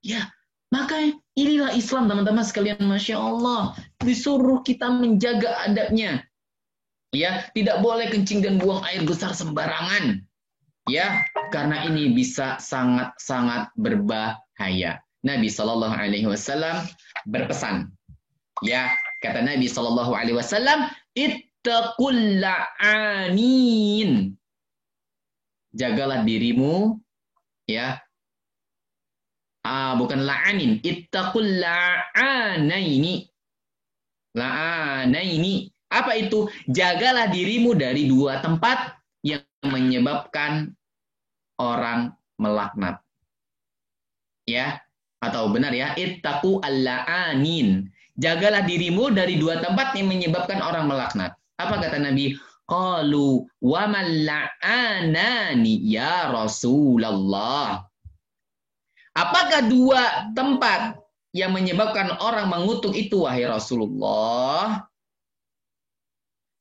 [SPEAKER 2] Ya, maka inilah Islam, teman-teman sekalian, Masya Allah. Disuruh kita menjaga adabnya. Ya, tidak boleh kencing dan buang air besar sembarangan. Ya, karena ini bisa sangat-sangat berbahaya. Nabi Shallallahu Alaihi Wasallam berpesan. Ya, kata Nabi Shallallahu Alaihi Wasallam, ittaqul la'anin. Jagalah dirimu, ya. Bukan la'anin, ittaqul la'anaini. La'anaini. Apa itu? Jagalah dirimu dari dua tempat yang menyebabkan orang melaknat. Ya, atau benar ya, ittaqu al-la'anin. Jagalah dirimu dari dua tempat yang menyebabkan orang melaknat. Apa kata Nabi? Qalu wa man la'anani ya Rasulullah. Apakah dua tempat yang menyebabkan orang mengutuk itu, wahai Rasulullah?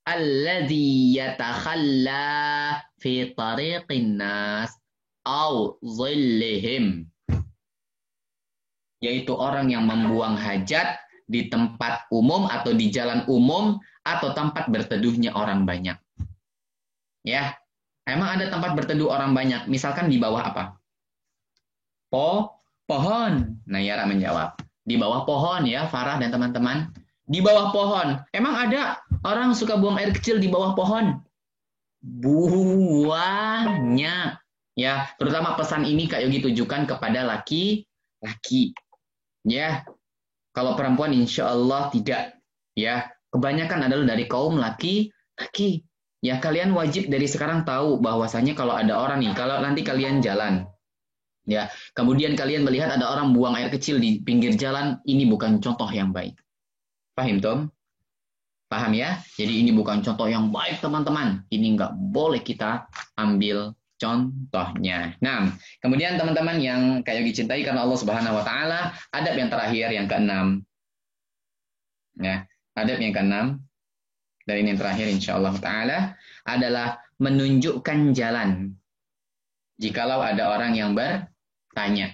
[SPEAKER 2] Alladzi yatakhalla fi tariqin nas au dhillihim. Yaitu orang yang membuang hajat di tempat umum atau di jalan umum atau tempat berteduhnya orang banyak. Ya, emang ada tempat berteduh orang banyak, misalkan di bawah apa? Pohon. Nah, Yara menjawab. Di bawah pohon ya, Farah dan teman-teman. Di bawah pohon. Emang ada orang suka buang air kecil di bawah pohon? Banyak. Ya, terutama pesan ini Kak Yogi tujukan kepada laki-laki. Ya, kalau perempuan insya Allah tidak. Ya, kebanyakan adalah dari kaum laki-laki. Ya, kalian wajib dari sekarang tahu bahwasanya kalau ada orang nih, kalau nanti kalian jalan, ya, kemudian kalian melihat ada orang buang air kecil di pinggir jalan, ini bukan contoh yang baik. Paham, Tom? Paham ya? Jadi ini bukan contoh yang baik, teman-teman. Ini nggak boleh kita ambil contohnya. Nah, kemudian teman-teman yang Kak Yogi cintai karena Allah Subhanahu wa taala, adab yang terakhir yang keenam. Ya, adab yang keenam dan ini yang terakhir insyaallah taala adalah menunjukkan jalan. Jikalau ada orang yang bertanya.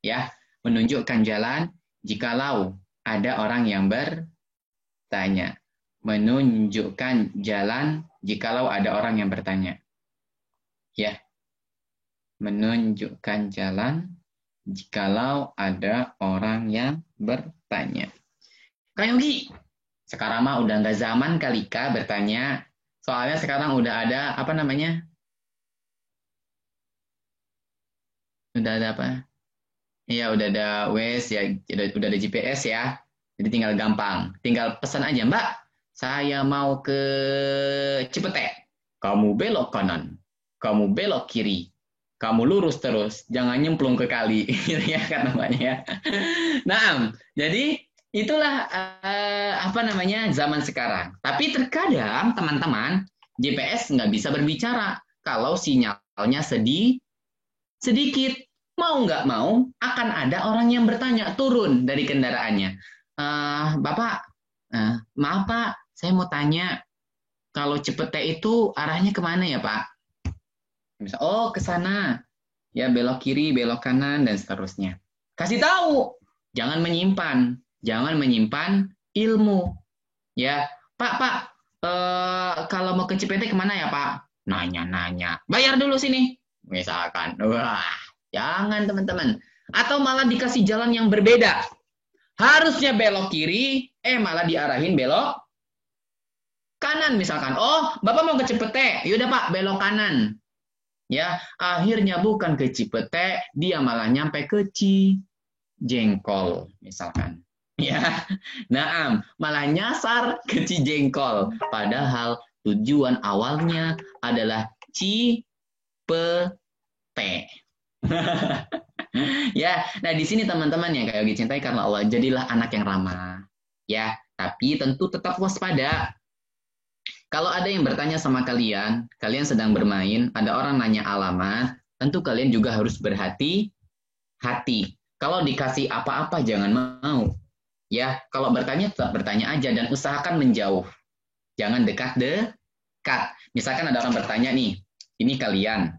[SPEAKER 2] Ya, menunjukkan jalan jikalau ada orang yang bertanya. Menunjukkan jalan jikalau ada orang yang bertanya. Ya, menunjukkan jalan jikalau ada orang yang bertanya. Kak Yogi, sekarang mah udah nggak zaman kali Kak bertanya. Soalnya sekarang udah ada apa namanya? Udah ada apa? Iya, udah ada Waze ya, udah ada GPS ya. Jadi tinggal gampang, tinggal pesan aja, Mbak. Saya mau ke Cipete. Kamu belok kanan. Kamu belok kiri, kamu lurus terus, jangan nyemplung ke kali, ya kan namanya. Nah, jadi itulah apa namanya zaman sekarang. Tapi terkadang teman-teman GPS nggak bisa berbicara kalau sinyalnya sedikit. Mau nggak mau akan ada orang yang bertanya turun dari kendaraannya. Bapak, maaf Pak, saya mau tanya kalau Cipete itu arahnya kemana ya Pak? Misal, oh ke sana, ya belok kiri, belok kanan dan seterusnya. Kasih tahu, jangan menyimpan ilmu. Ya, Pak, kalau mau ke Cipete kemana ya Pak? Nanya, bayar dulu sini, misalkan. Wah, jangan teman-teman. Atau malah dikasih jalan yang berbeda. Harusnya belok kiri, malah diarahin belok kanan misalkan. Oh, Bapak mau ke Cipete, yaudah Pak belok kanan. Ya, akhirnya bukan ke Cipete, dia malah nyampe ke Cijengkol misalkan. Ya, naam, malah nyasar ke Cijengkol. Padahal tujuan awalnya adalah Cipete. Ya, nah di sini teman-teman yang Kak Yogi cintai karena Allah, jadilah anak yang ramah. Ya, Tapi tentu tetap waspada. Kalau ada yang bertanya sama kalian, kalian sedang bermain, ada orang nanya alamat, tentu kalian juga harus berhati-hati. Kalau dikasih apa-apa jangan mau. Ya, kalau bertanya tetap bertanya aja dan usahakan menjauh. Jangan dekat-dekat. Misalkan ada orang bertanya nih, ini kalian.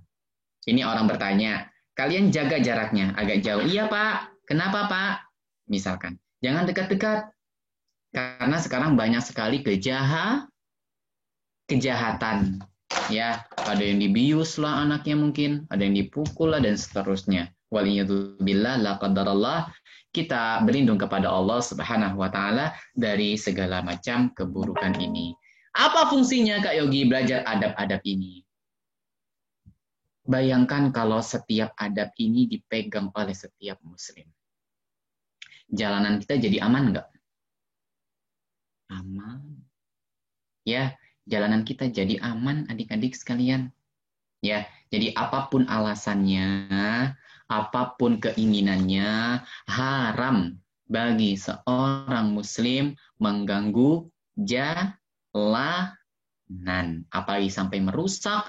[SPEAKER 2] Ini orang bertanya. Kalian jaga jaraknya agak jauh. Iya, Pak. Kenapa, Pak? Misalkan. Jangan dekat-dekat. Karena sekarang banyak sekali kejahatan. Ya, ada yang dibius lah anaknya mungkin, ada yang dipukul lah dan seterusnya. Waliyadzubillah, la qadarallah. Kita berlindung kepada Allah Subhanahu wa taala dari segala macam keburukan ini. Apa fungsinya Kak Yogi belajar adab-adab ini? Bayangkan kalau setiap adab ini dipegang oleh setiap muslim. Jalanan kita jadi aman nggak? Aman. Ya, jalanan kita jadi aman adik-adik sekalian. Ya, jadi apapun alasannya, apapun keinginannya, haram bagi seorang muslim mengganggu jalanan. Apalagi sampai merusak,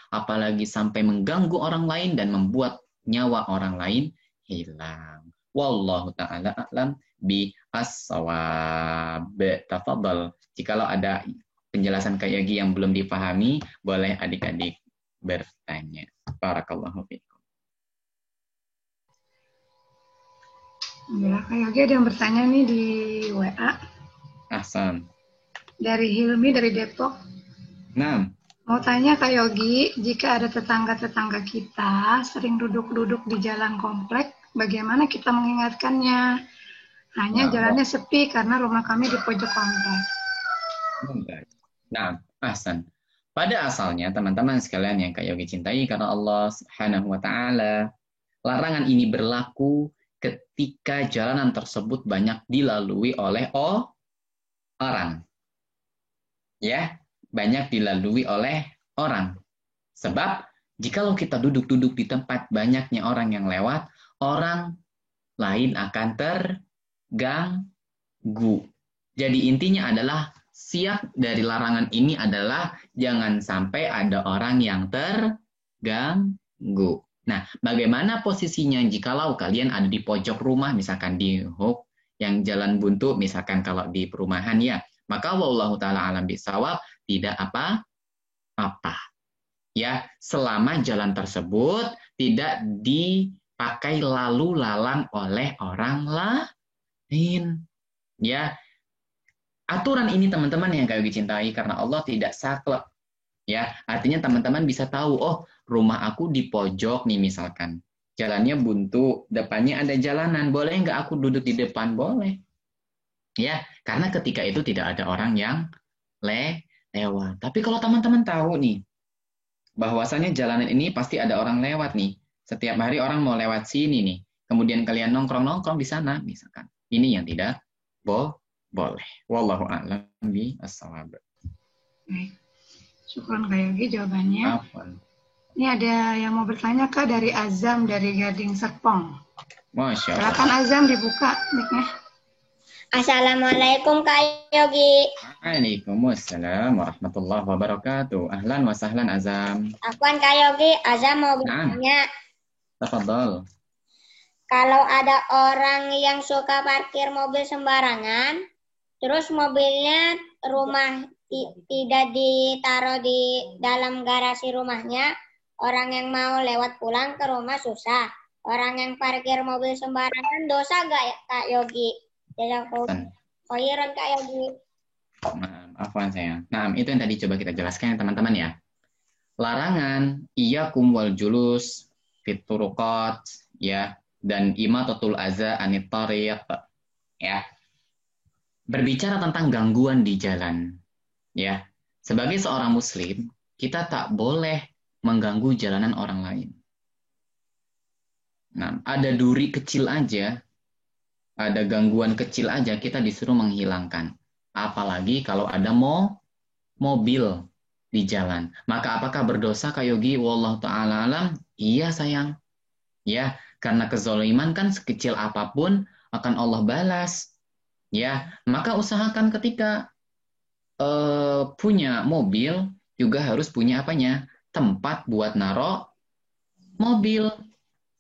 [SPEAKER 2] apalagi sampai mengganggu orang lain dan membuat nyawa orang lain hilang. Wallahu ta'ala a'lam bi as-shawab. Tafadhal. Jikalau ada penjelasan Kak Yogi yang belum dipahami, boleh adik-adik bertanya. Barakallahu fiikum.
[SPEAKER 1] Ya, Kak Yogi ada yang bertanya nih di WA.
[SPEAKER 2] Ahsan.
[SPEAKER 1] Dari Hilmi dari Depok.
[SPEAKER 2] Nah.
[SPEAKER 1] Mau tanya Kak Yogi, jika ada tetangga-tetangga kita sering duduk-duduk di jalan komplek, bagaimana kita mengingatkannya? Hanya jalannya sepi karena rumah kami di pojok komplek.
[SPEAKER 2] Nah, ahsan. Pada asalnya, teman-teman sekalian yang Kak Yogi cintai karena Allah Subhanahu wa taala, larangan ini berlaku ketika jalanan tersebut banyak dilalui oleh orang. Ya, banyak dilalui oleh orang. Sebab jikalau kita duduk-duduk di tempat banyaknya orang yang lewat, orang lain akan terganggu. Jadi intinya adalah siap dari larangan ini adalah jangan sampai ada orang yang terganggu. Nah, bagaimana posisinya jikalau kalian ada di pojok rumah, misalkan di hub yang jalan buntu, misalkan kalau di perumahan ya, maka wallahu ta'ala alam bisawab, tidak apa-apa. Ya, selama jalan tersebut tidak dipakai lalu lalang oleh orang lain. Ya, aturan ini teman-teman yang Kak Yogi cintai karena Allah tidak saklek. Ya, artinya teman-teman bisa tahu, oh rumah aku di pojok nih misalkan. Jalannya buntu, depannya ada jalanan. Boleh nggak aku duduk di depan? Boleh. Ya, karena ketika itu tidak ada orang yang lewat. Tapi kalau teman-teman tahu nih, bahwasannya jalanan ini pasti ada orang lewat nih. Setiap hari orang mau lewat sini nih. Kemudian kalian nongkrong-nongkrong di sana, misalkan. Ini yang tidak boleh. Wallahu a'lam bi as-shawab.
[SPEAKER 1] Syukron Kak Yogi jawabannya.
[SPEAKER 2] Afwan.
[SPEAKER 1] Ini ada yang mau bertanya Kak dari Azam dari Gading Serpong.
[SPEAKER 2] Masya Allah.
[SPEAKER 1] Silakan Azam dibuka mic-nya.
[SPEAKER 3] Assalamualaikum Kak Yogi.
[SPEAKER 2] Waalaikumsalam warahmatullahi wabarakatuh. Ahlan wa sahlan Azam.
[SPEAKER 3] Afwan Kak Yogi, Azam mau bertanya.
[SPEAKER 2] Tafadhal.
[SPEAKER 3] Kalau ada orang yang suka parkir mobil sembarangan, terus mobilnya tidak ditaruh di dalam garasi rumahnya, orang yang mau lewat pulang ke rumah susah. Orang yang parkir mobil sembarangan dosa gak ya Kak Yogi? Khairan Kak Yogi.
[SPEAKER 2] Afwan sayang. Nah, itu yang tadi coba kita jelaskan ya teman-teman ya. Larangan iyyakum wal julus fit turuqat ya dan imatatul aza anit tariq ya. Berbicara tentang gangguan di jalan ya. Sebagai seorang muslim, kita tak boleh mengganggu jalanan orang lain. Nah, ada duri kecil aja, ada gangguan kecil aja kita disuruh menghilangkan. Apalagi kalau ada mobil di jalan. Maka apakah berdosa Kak Yogi? Wallahu ta'ala alam. Iya sayang. Ya, karena kezaliman kan sekecil apapun akan Allah balas. Ya, maka usahakan ketika punya mobil juga harus punya apanya? Tempat buat naruh mobil.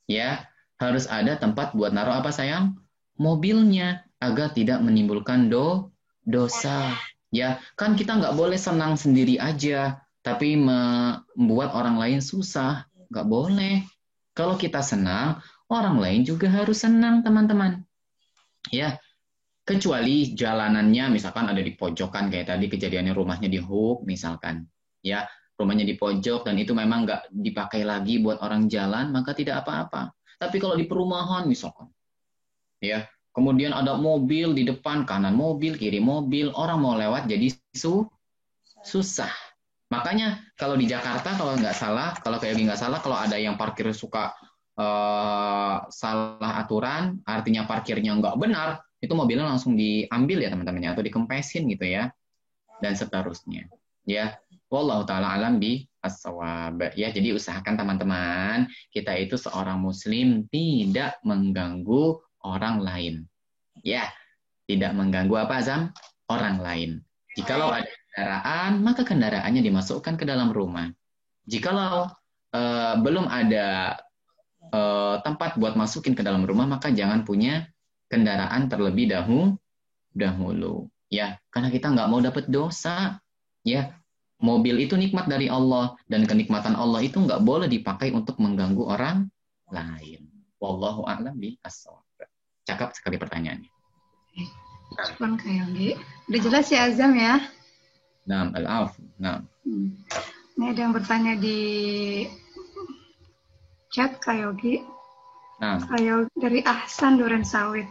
[SPEAKER 2] Ya, harus ada tempat buat naruh apa sayang? Mobilnya agar tidak menimbulkan dosa. Ya, kan kita nggak boleh senang sendiri aja, tapi membuat orang lain susah. Nggak boleh. Kalau kita senang, orang lain juga harus senang, teman-teman. Ya, kecuali jalanannya misalkan ada di pojokan kayak tadi kejadiannya rumahnya di Hook misalkan. Ya, rumahnya di pojok dan itu memang nggak dipakai lagi buat orang jalan, maka tidak apa-apa. Tapi kalau di perumahan misalkan, ya, kemudian ada mobil di depan, kanan mobil, kiri mobil, orang mau lewat jadi susah. Makanya kalau di Jakarta kalau nggak salah, kalau kayak nggak salah, kalau ada yang parkir suka salah aturan, artinya parkirnya nggak benar, itu mobilnya langsung diambil ya teman-teman, atau dikempesin gitu ya, dan seterusnya. Ya, wallahu taala alam bi as-shawab. Ya, jadi usahakan teman-teman, kita itu seorang muslim tidak mengganggu orang lain. Ya, tidak mengganggu apa Azam? Orang lain. Jikalau ada kendaraan, maka kendaraannya dimasukkan ke dalam rumah. Jikalau belum ada tempat buat masukin ke dalam rumah, maka jangan punya kendaraan terlebih dahulu. Ya, karena kita nggak mau dapat dosa. Ya, mobil itu nikmat dari Allah dan kenikmatan Allah itu nggak boleh dipakai untuk mengganggu orang lain. Wallahu a'lam bishawab. Cakap sekali pertanyaannya.
[SPEAKER 1] Syukran Kak Yogi. Udah jelas ya Azam ya?
[SPEAKER 2] Naam, al-af. Naam.
[SPEAKER 1] Ini ada yang bertanya di chat Kak Yogi.
[SPEAKER 2] Naam.
[SPEAKER 1] Kak Yogi dari Ahsan Duren Sawit.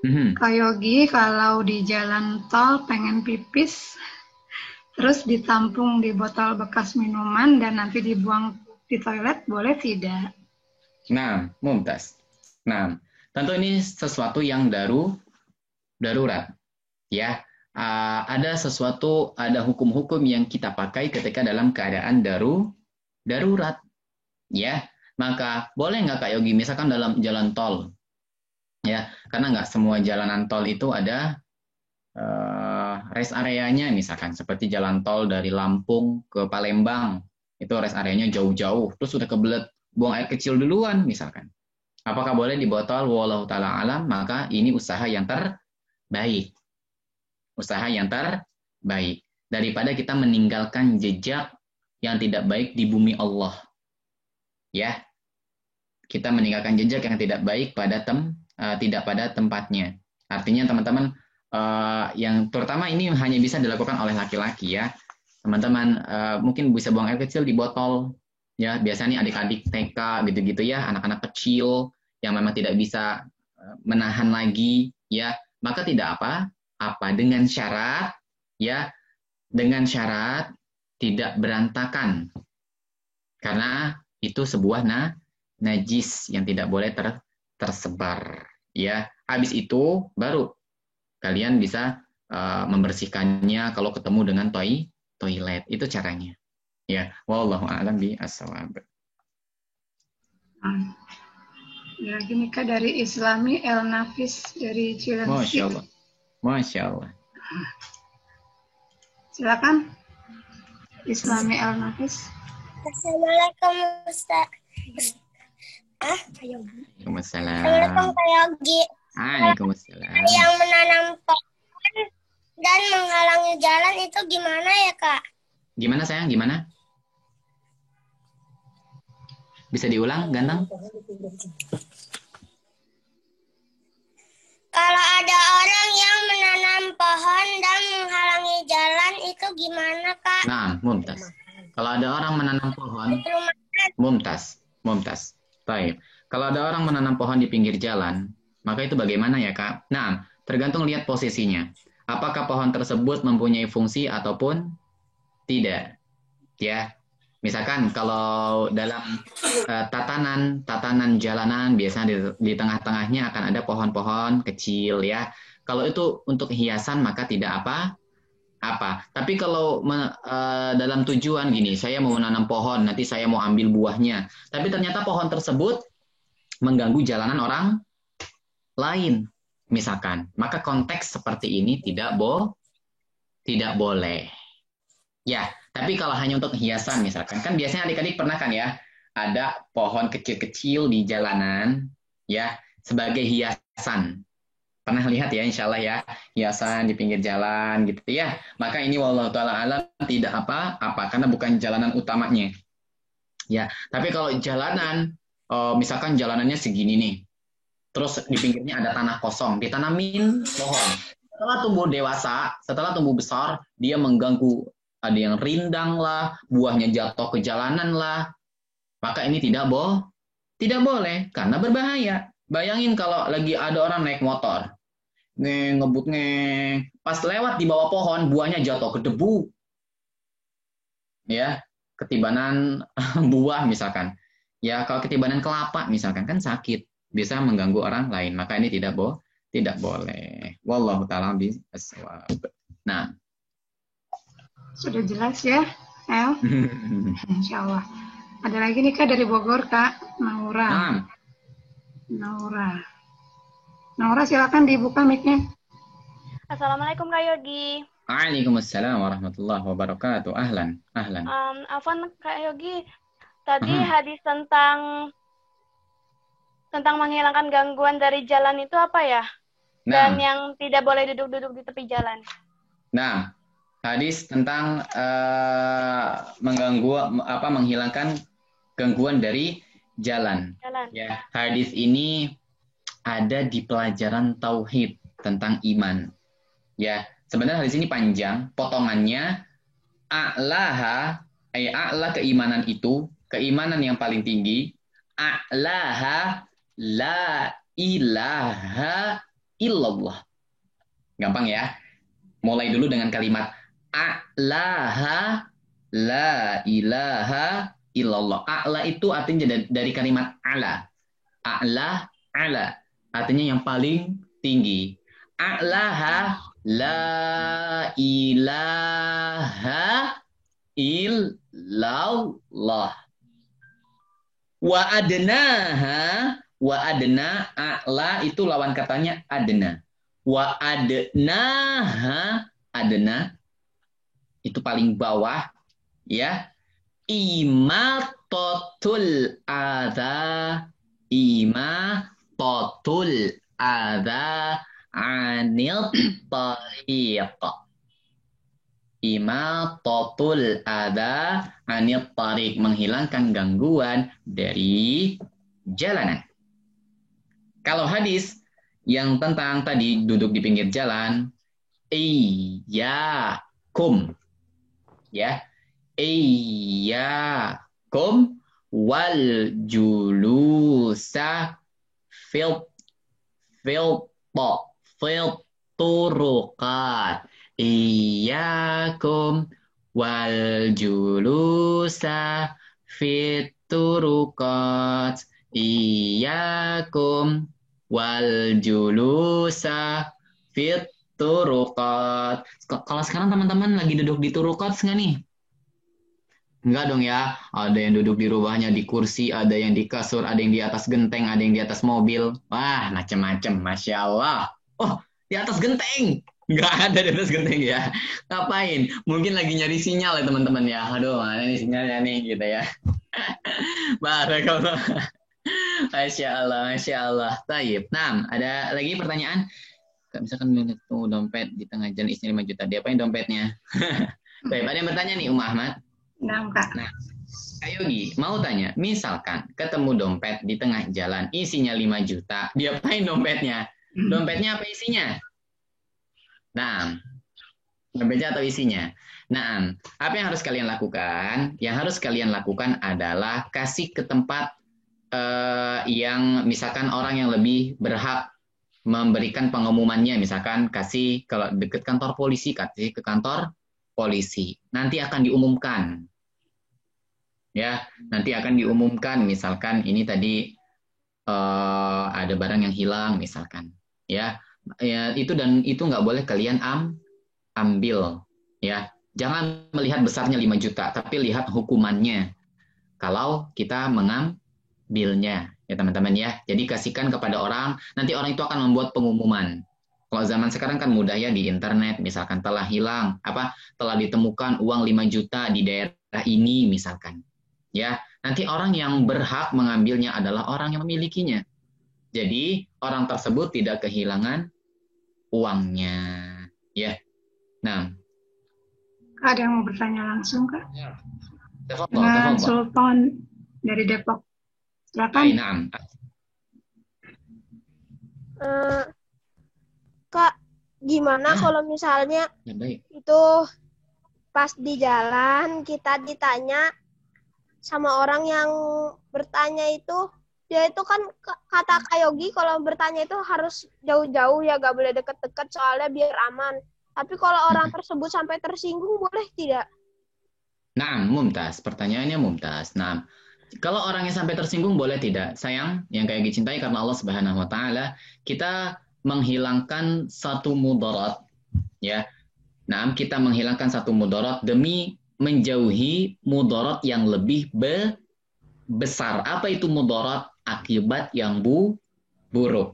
[SPEAKER 2] Mhm.
[SPEAKER 1] Kak Yogi, kalau di jalan tol pengen pipis, terus ditampung di botol bekas minuman dan nanti dibuang di toilet, boleh tidak?
[SPEAKER 2] Nah, mumtaz. Nah, tentu ini sesuatu yang darurat. Ya, ada sesuatu, ada hukum-hukum yang kita pakai ketika dalam keadaan darurat. Ya, maka boleh nggak Kak Yogi, misalkan dalam jalan tol, ya, karena nggak semua jalanan tol itu ada rest areanya, misalkan seperti jalan tol dari Lampung ke Palembang, itu rest areanya jauh-jauh, terus sudah kebelet buang air kecil duluan, misalkan. Apakah boleh di botol? Wallahu ta'ala alam, maka ini usaha yang terbaik. Usaha yang terbaik. Daripada kita meninggalkan jejak yang tidak baik di bumi Allah. Ya, kita meninggalkan jejak yang tidak baik tidak pada tempatnya. Artinya teman-teman, yang terutama ini hanya bisa dilakukan oleh laki-laki ya. Teman-teman mungkin bisa buang air kecil di botol. Ya, biasanya adik-adik TK gitu-gitu ya, anak-anak kecil yang memang tidak bisa menahan lagi ya, maka tidak apa-apa dengan syarat ya, dengan syarat tidak berantakan. Karena itu sebuah najis yang tidak boleh tersebar ya. Habis itu baru kalian bisa membersihkannya kalau ketemu dengan toilet. Itu caranya. Ya, wallahu a'lam bishawab.
[SPEAKER 1] Lagi nikah dari Islami El Nafis dari Cilengsi.
[SPEAKER 2] Masya Allah. Masya Allah.
[SPEAKER 1] Silakan Islami El Nafis.
[SPEAKER 3] Assalamualaikum Ustaz.
[SPEAKER 2] Waalaikumsalam.
[SPEAKER 3] Assalamualaikum Kak Yogi.
[SPEAKER 2] Waalaikumsalam.
[SPEAKER 3] Yang menanam pohon dan menghalangi jalan itu gimana ya Kak?
[SPEAKER 2] Gimana sayang? Gimana? Bisa diulang, Ganteng?
[SPEAKER 3] Kalau ada orang yang menanam pohon dan menghalangi jalan itu gimana Kak?
[SPEAKER 2] Nah, mumtaz. Kalau ada orang menanam pohon, mumtaz. Baik. Kalau ada orang menanam pohon di pinggir jalan, maka itu bagaimana ya Kak? Nah, tergantung lihat posisinya. Apakah pohon tersebut mempunyai fungsi ataupun tidak? Ya. Misalkan kalau dalam tatanan jalanan biasanya di tengah-tengahnya akan ada pohon-pohon kecil ya. Kalau itu untuk hiasan maka tidak apa. Tapi kalau dalam tujuan gini, saya mau menanam pohon, nanti saya mau ambil buahnya. Tapi ternyata pohon tersebut mengganggu jalanan orang lain. misalkan, maka konteks seperti ini tidak boleh. Ya, tapi kalau hanya untuk hiasan misalkan, kan biasanya adik-adik pernah kan ya, ada pohon kecil-kecil di jalanan, ya, sebagai hiasan. Pernah lihat ya, insya Allah ya, hiasan di pinggir jalan gitu ya. Maka ini wallahu ta'ala alam tidak apa-apa, karena bukan jalanan utamanya. Ya, tapi kalau jalanan, misalkan jalanannya segini nih, terus di pinggirnya ada tanah kosong, ditanamin pohon. Setelah tumbuh dewasa, setelah tumbuh besar, dia mengganggu, ada yang rindang lah, buahnya jatuh ke jalanan lah, maka ini tidak boleh, karena berbahaya. Bayangin kalau lagi ada orang naik motor, ngebut pas lewat di bawah pohon, buahnya jatuh ke debu, ya, ketibanan buah misalkan, ya kalau ketibanan kelapa misalkan kan sakit, bisa mengganggu orang lain, maka ini tidak boleh. Wallahu ta'ala bishawab. Nah,
[SPEAKER 1] Sudah jelas ya, El? Insya Allah. Ada lagi nih Kak dari Bogor, Kak. Naura. Naura silakan dibuka mic-nya.
[SPEAKER 4] Assalamualaikum Kak Yogi.
[SPEAKER 2] Waalaikumsalam warahmatullahi wabarakatuh. Ahlan.
[SPEAKER 4] Afwan Kak Yogi, tadi hadis tentang menghilangkan gangguan dari jalan itu apa ya? Dan yang tidak boleh duduk-duduk di tepi jalan.
[SPEAKER 2] Nah, hadis tentang menghilangkan gangguan dari jalan. Ya, hadis ini ada di pelajaran tauhid tentang iman. Ya, sebenarnya hadis ini panjang, potongannya a'laha, a'la keimanan itu, keimanan yang paling tinggi, a'laha la ilaha illallah. Gampang ya. Mulai dulu dengan kalimat a'laha la ilaha illallah. A'la itu artinya dari kalimat ala. A'la, ala. Artinya yang paling tinggi. A'laha la ilaha illallah. Wa adnaha, wa adna, a'la itu lawan katanya adna. Wa adnaha, adna itu paling bawah, ya. Imatatul adza, imatatul adza anil tariq. Imatatul adza anil tariq, menghilangkan gangguan dari jalanan. Kalau hadis yang tentang tadi duduk di pinggir jalan, iyyakum, ya, iyyakum wal julusa fil turuqat. Iyyakum wal julusa fit turuqat. Iyyakum wal julusa fit turuqat. Kalau sekarang teman-teman lagi duduk di turuqat nggak nih? Enggak dong ya. Ada yang duduk di rumahnya di kursi, ada yang di kasur, ada yang di atas genteng, ada yang di atas mobil. Wah, macam-macam. Masya Allah. Oh, di atas genteng. Nggak ada di atas genteng ya. Ngapain? Mungkin lagi nyari sinyal ya teman-teman ya. Aduh, mana nih sinyalnya nih gitu ya. Barakallah. Masya Allah, Masya Allah. Taib. Nah, ada lagi pertanyaan? Misalkan tuh dompet di tengah jalan isinya 5 juta. Diapain dompetnya? Baik, ada yang bertanya nih, Ahmad.
[SPEAKER 1] Nah, Kak.
[SPEAKER 2] Nah, Kak Yogi, mau tanya, misalkan ketemu dompet di tengah jalan, isinya 5 juta, diapain dompetnya? Dompetnya apa isinya? Nah, dompetnya atau isinya? Nah, apa yang harus kalian lakukan? Yang harus kalian lakukan adalah kasih ke tempat yang misalkan orang yang lebih berhak memberikan pengumumannya, misalkan kasih kalau dekat kantor polisi, kasih ke kantor polisi. Nanti akan diumumkan. Ya, nanti akan diumumkan misalkan ini tadi ada barang yang hilang misalkan. Ya, itu dan itu nggak boleh kalian ambil, ya. Jangan melihat besarnya 5 juta, tapi lihat hukumannya. Kalau kita bilnya ya teman-teman ya. Jadi kasihkan kepada orang, nanti orang itu akan membuat pengumuman. Kalau zaman sekarang kan mudah ya di internet, misalkan telah hilang, telah ditemukan uang 5 juta di daerah ini misalkan. Ya, nanti orang yang berhak mengambilnya adalah orang yang memilikinya. Jadi orang tersebut tidak kehilangan uangnya. Ya. Nah,
[SPEAKER 1] Ada yang mau bertanya langsung, Kak?
[SPEAKER 2] Tafadhol,
[SPEAKER 1] Dengan
[SPEAKER 2] tafadhol.
[SPEAKER 1] Sultan dari Depok. Silakan.
[SPEAKER 2] Naam.
[SPEAKER 5] Kak, gimana kalau misalnya
[SPEAKER 2] Ya, baik.
[SPEAKER 5] itu pas di jalan kita ditanya sama orang yang bertanya itu, dia itu kan kata Kak Yogi kalau bertanya itu harus jauh-jauh ya, gak boleh deket-deket soalnya biar aman. Tapi kalau orang tersebut sampai tersinggung boleh tidak?
[SPEAKER 2] Nah, mumtaz. Pertanyaannya mumtaz. Nah, kalau orangnya sampai tersinggung boleh tidak? Sayang, yang kayak dicintai karena Allah Subhanahu wa taala, kita menghilangkan satu mudarat, ya. Nah, kita menghilangkan satu mudarat demi menjauhi mudarat yang lebih besar. Apa itu mudarat? Akibat yang buruk.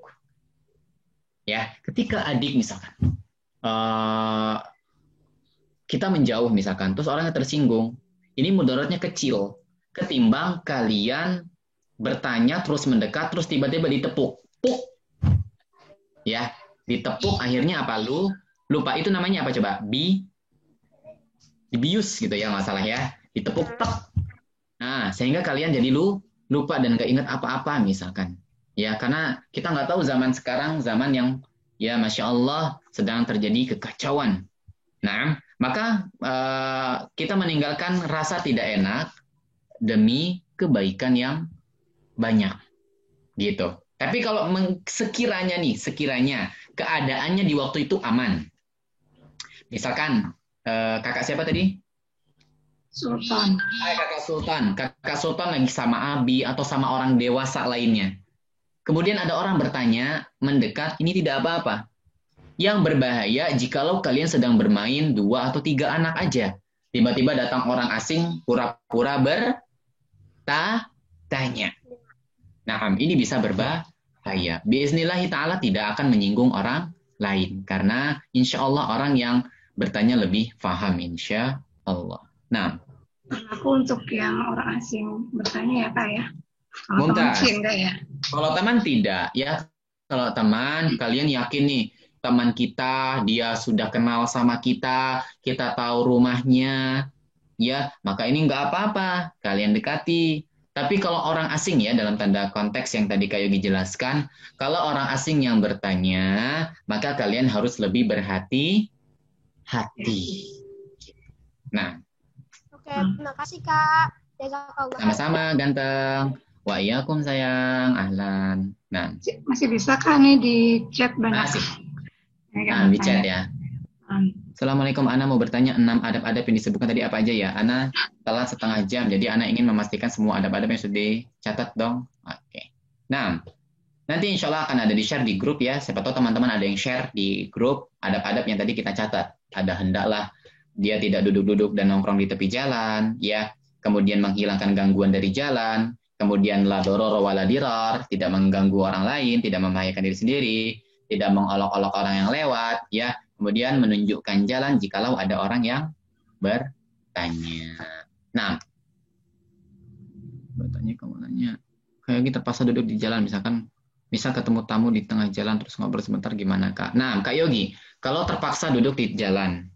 [SPEAKER 2] Ya, ketika adik misalkan kita menjauh misalkan, terus orangnya tersinggung, ini mudaratnya kecil ketimbang kalian bertanya terus mendekat terus tiba-tiba ditepuk, puk, ya, ditepuk akhirnya apa lupa itu namanya apa coba? Dibius gitu ya masalah ya, ditepuk tek. Nah sehingga kalian jadi lupa dan gak ingat apa-apa misalkan, ya karena kita nggak tahu zaman sekarang zaman yang ya masya Allah sedang terjadi kekacauan. Nah maka kita meninggalkan rasa tidak enak demi kebaikan yang banyak, gitu. Tapi kalau sekiranya keadaannya di waktu itu aman, misalkan kakak siapa tadi?
[SPEAKER 1] Sultan.
[SPEAKER 2] Kakak Sultan lagi sama Abi atau sama orang dewasa lainnya. Kemudian ada orang bertanya, mendekat, ini tidak apa-apa. Yang berbahaya jikalau kalian sedang bermain 2 atau 3 anak aja. Tiba-tiba datang orang asing pura-pura bertanya. Nah, ini bisa berbahaya. Biiznillahi ta'ala tidak akan menyinggung orang lain. Karena insya Allah orang yang bertanya lebih paham insya Allah. Nah.
[SPEAKER 1] Aku untuk yang orang asing bertanya ya Kak ya. Kalau teman sih enggak ya.
[SPEAKER 2] Kalau teman tidak ya. Kalau teman kalian yakin nih. Teman kita, dia sudah kenal sama kita tahu rumahnya, ya, maka ini nggak apa-apa, kalian dekati. Tapi kalau orang asing ya, dalam tanda konteks yang tadi Kak Yogi jelaskan, kalau orang asing yang bertanya, maka kalian harus lebih berhati-hati. Nah.
[SPEAKER 5] Oke, terima kasih Kak.
[SPEAKER 2] Sama-sama ganteng. Wa iyyakum sayang, ahlan. Nah.
[SPEAKER 1] Masih bisa Kak nih di chat banyak.
[SPEAKER 2] Masih. Nah, di chat ya. Assalamualaikum, Ana mau bertanya 6 adab-adab yang disebutkan tadi apa aja ya? Ana telat setengah jam, jadi Ana ingin memastikan semua adab-adab yang sudah dicatat dong. Oke. Nah, nanti insya Allah akan ada di-share di grup ya. Siapa tahu teman-teman ada yang share di grup adab-adab yang tadi kita catat. Ada hendaklah dia tidak duduk-duduk dan nongkrong di tepi jalan, ya. Kemudian menghilangkan gangguan dari jalan. Kemudian la dororo wala dirar, tidak mengganggu orang lain, tidak membahayakan diri sendiri. Tidak mengolok-olok orang yang lewat, ya. Kemudian menunjukkan jalan jikalau ada orang yang bertanya. Nah, bertanya kemana-nya. Kayak gitu terpaksa duduk di jalan, misalkan, misal ketemu tamu di tengah jalan terus ngobrol sebentar gimana Kak? Nah, Kak Yogi, kalau terpaksa duduk di jalan,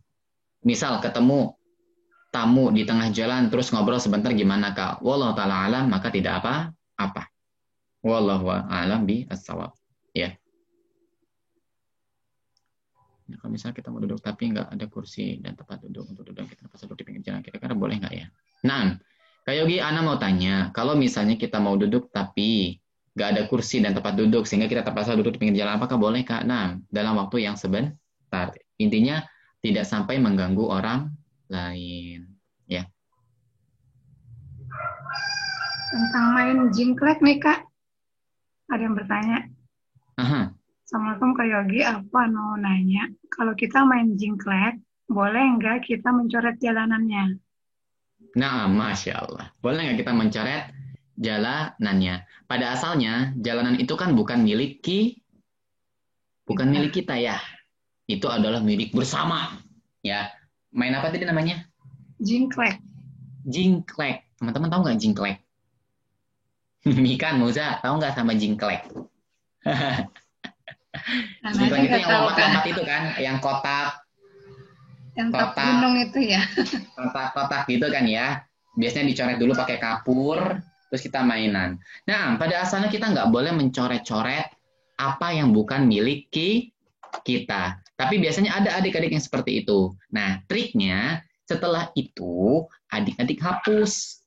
[SPEAKER 2] misal ketemu tamu di tengah jalan terus ngobrol sebentar gimana Kak? Wallahu ta'ala alam, maka tidak apa-apa. Wallahu a'lam bi as-shawab. Ya. Ya, kalau misalnya kita mau duduk tapi nggak ada kursi dan tempat duduk untuk duduk, kita terpaksa duduk di pinggir jalan, kira-kira boleh nggak ya? Nah, Kak Yogi, Ana mau tanya, kalau misalnya kita mau duduk tapi nggak ada kursi dan tempat duduk sehingga kita terpaksa duduk di pinggir jalan, apakah boleh Kak? Nah, dalam waktu yang sebentar. Intinya tidak sampai mengganggu orang lain, ya.
[SPEAKER 1] Tentang main jingklek nih Kak, ada yang bertanya.
[SPEAKER 2] Aha.
[SPEAKER 1] Assalamualaikum Kak Yogi, apa mau nanya, kalau kita main jingklek, boleh nggak kita mencoret jalanannya?
[SPEAKER 2] Nah, Masya Allah. Boleh nggak kita mencoret jalanannya. Pada asalnya jalanan itu kan bukan milik kita ya. Itu adalah milik bersama. Ya. Main apa tadi namanya?
[SPEAKER 1] Jingklek.
[SPEAKER 2] Jingklek. Teman-teman tahu nggak jingklek? Mikan, Muza, tahu nggak sama jingklek? Jingklek itu yang lompat-lompat itu kan, yang kotak.
[SPEAKER 1] Yang top gunung itu ya.
[SPEAKER 2] Kotak-kotak gitu kan ya. Biasanya dicoret dulu pakai kapur, terus kita mainan. Nah, pada asalnya kita nggak boleh mencoret-coret apa yang bukan milik kita. Tapi biasanya ada adik-adik yang seperti itu. Nah, triknya setelah itu adik-adik hapus.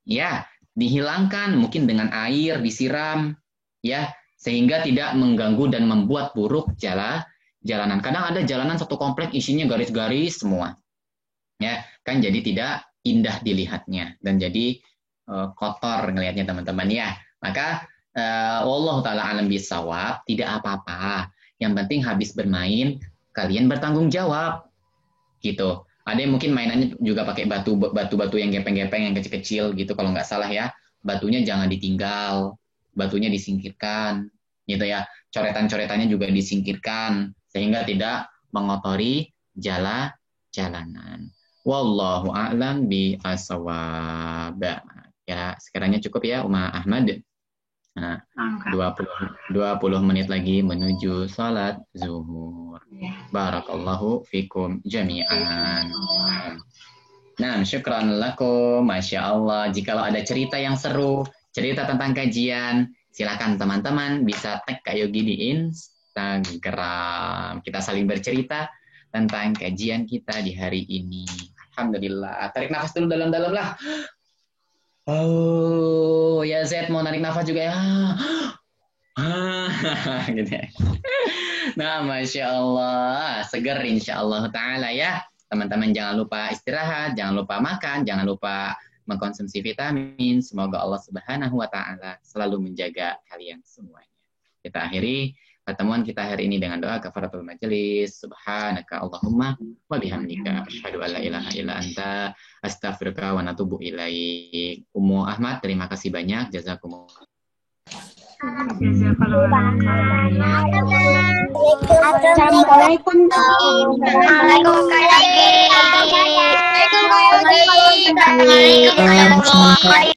[SPEAKER 2] Ya, dihilangkan mungkin dengan air, disiram ya, sehingga tidak mengganggu dan membuat buruk jalanan. Kadang ada jalanan satu komplek isinya garis-garis semua. Ya, kan jadi tidak indah dilihatnya dan jadi kotor ngelihatnya teman-teman ya. Maka wallahu taala alam bisawab, tidak apa-apa. Yang penting habis bermain kalian bertanggung jawab. Gitu. Ada yang mungkin mainannya juga pakai batu-batu yang gepeng-gepeng yang kecil-kecil gitu kalau nggak salah ya. Batunya jangan ditinggal, batunya disingkirkan gitu ya. Coretan-coretannya juga disingkirkan sehingga tidak mengotori jalanan. Wallahu a'lam bi-ashawab. Ya, sekiranya cukup ya Uma Ahmad. Nah, 20 menit lagi menuju salat zuhur. Barakallahu fikum jami'an. Nah, syukran lakum, Masya Allah. Jikalau ada cerita yang seru, cerita tentang kajian, silakan teman-teman bisa tag Kak Yogi di Instagram. Kita saling bercerita tentang kajian kita di hari ini. Alhamdulillah. Tarik nafas dulu dalam-dalam lah. Oh, ya Z mau narik nafas juga ya. Gitu ya. Nah, Masya Allah. Seger insya Allah ta'ala ya. Teman-teman jangan lupa istirahat, jangan lupa makan, jangan lupa mengkonsumsi vitamin. Semoga Allah Subhanahu wa ta'ala selalu menjaga kalian semuanya. Kita akhiri pertemuan kita hari ini dengan doa kafaratul majelis. Subhanaka Allahumma wa bihamdika asyhadu an la ilaha illa anta astaghfiruka wa natubu ilaik. Ummu Ahmad, terima kasih banyak. Jazakumullah.
[SPEAKER 3] Assalamualaikum. Waalaikumsalam.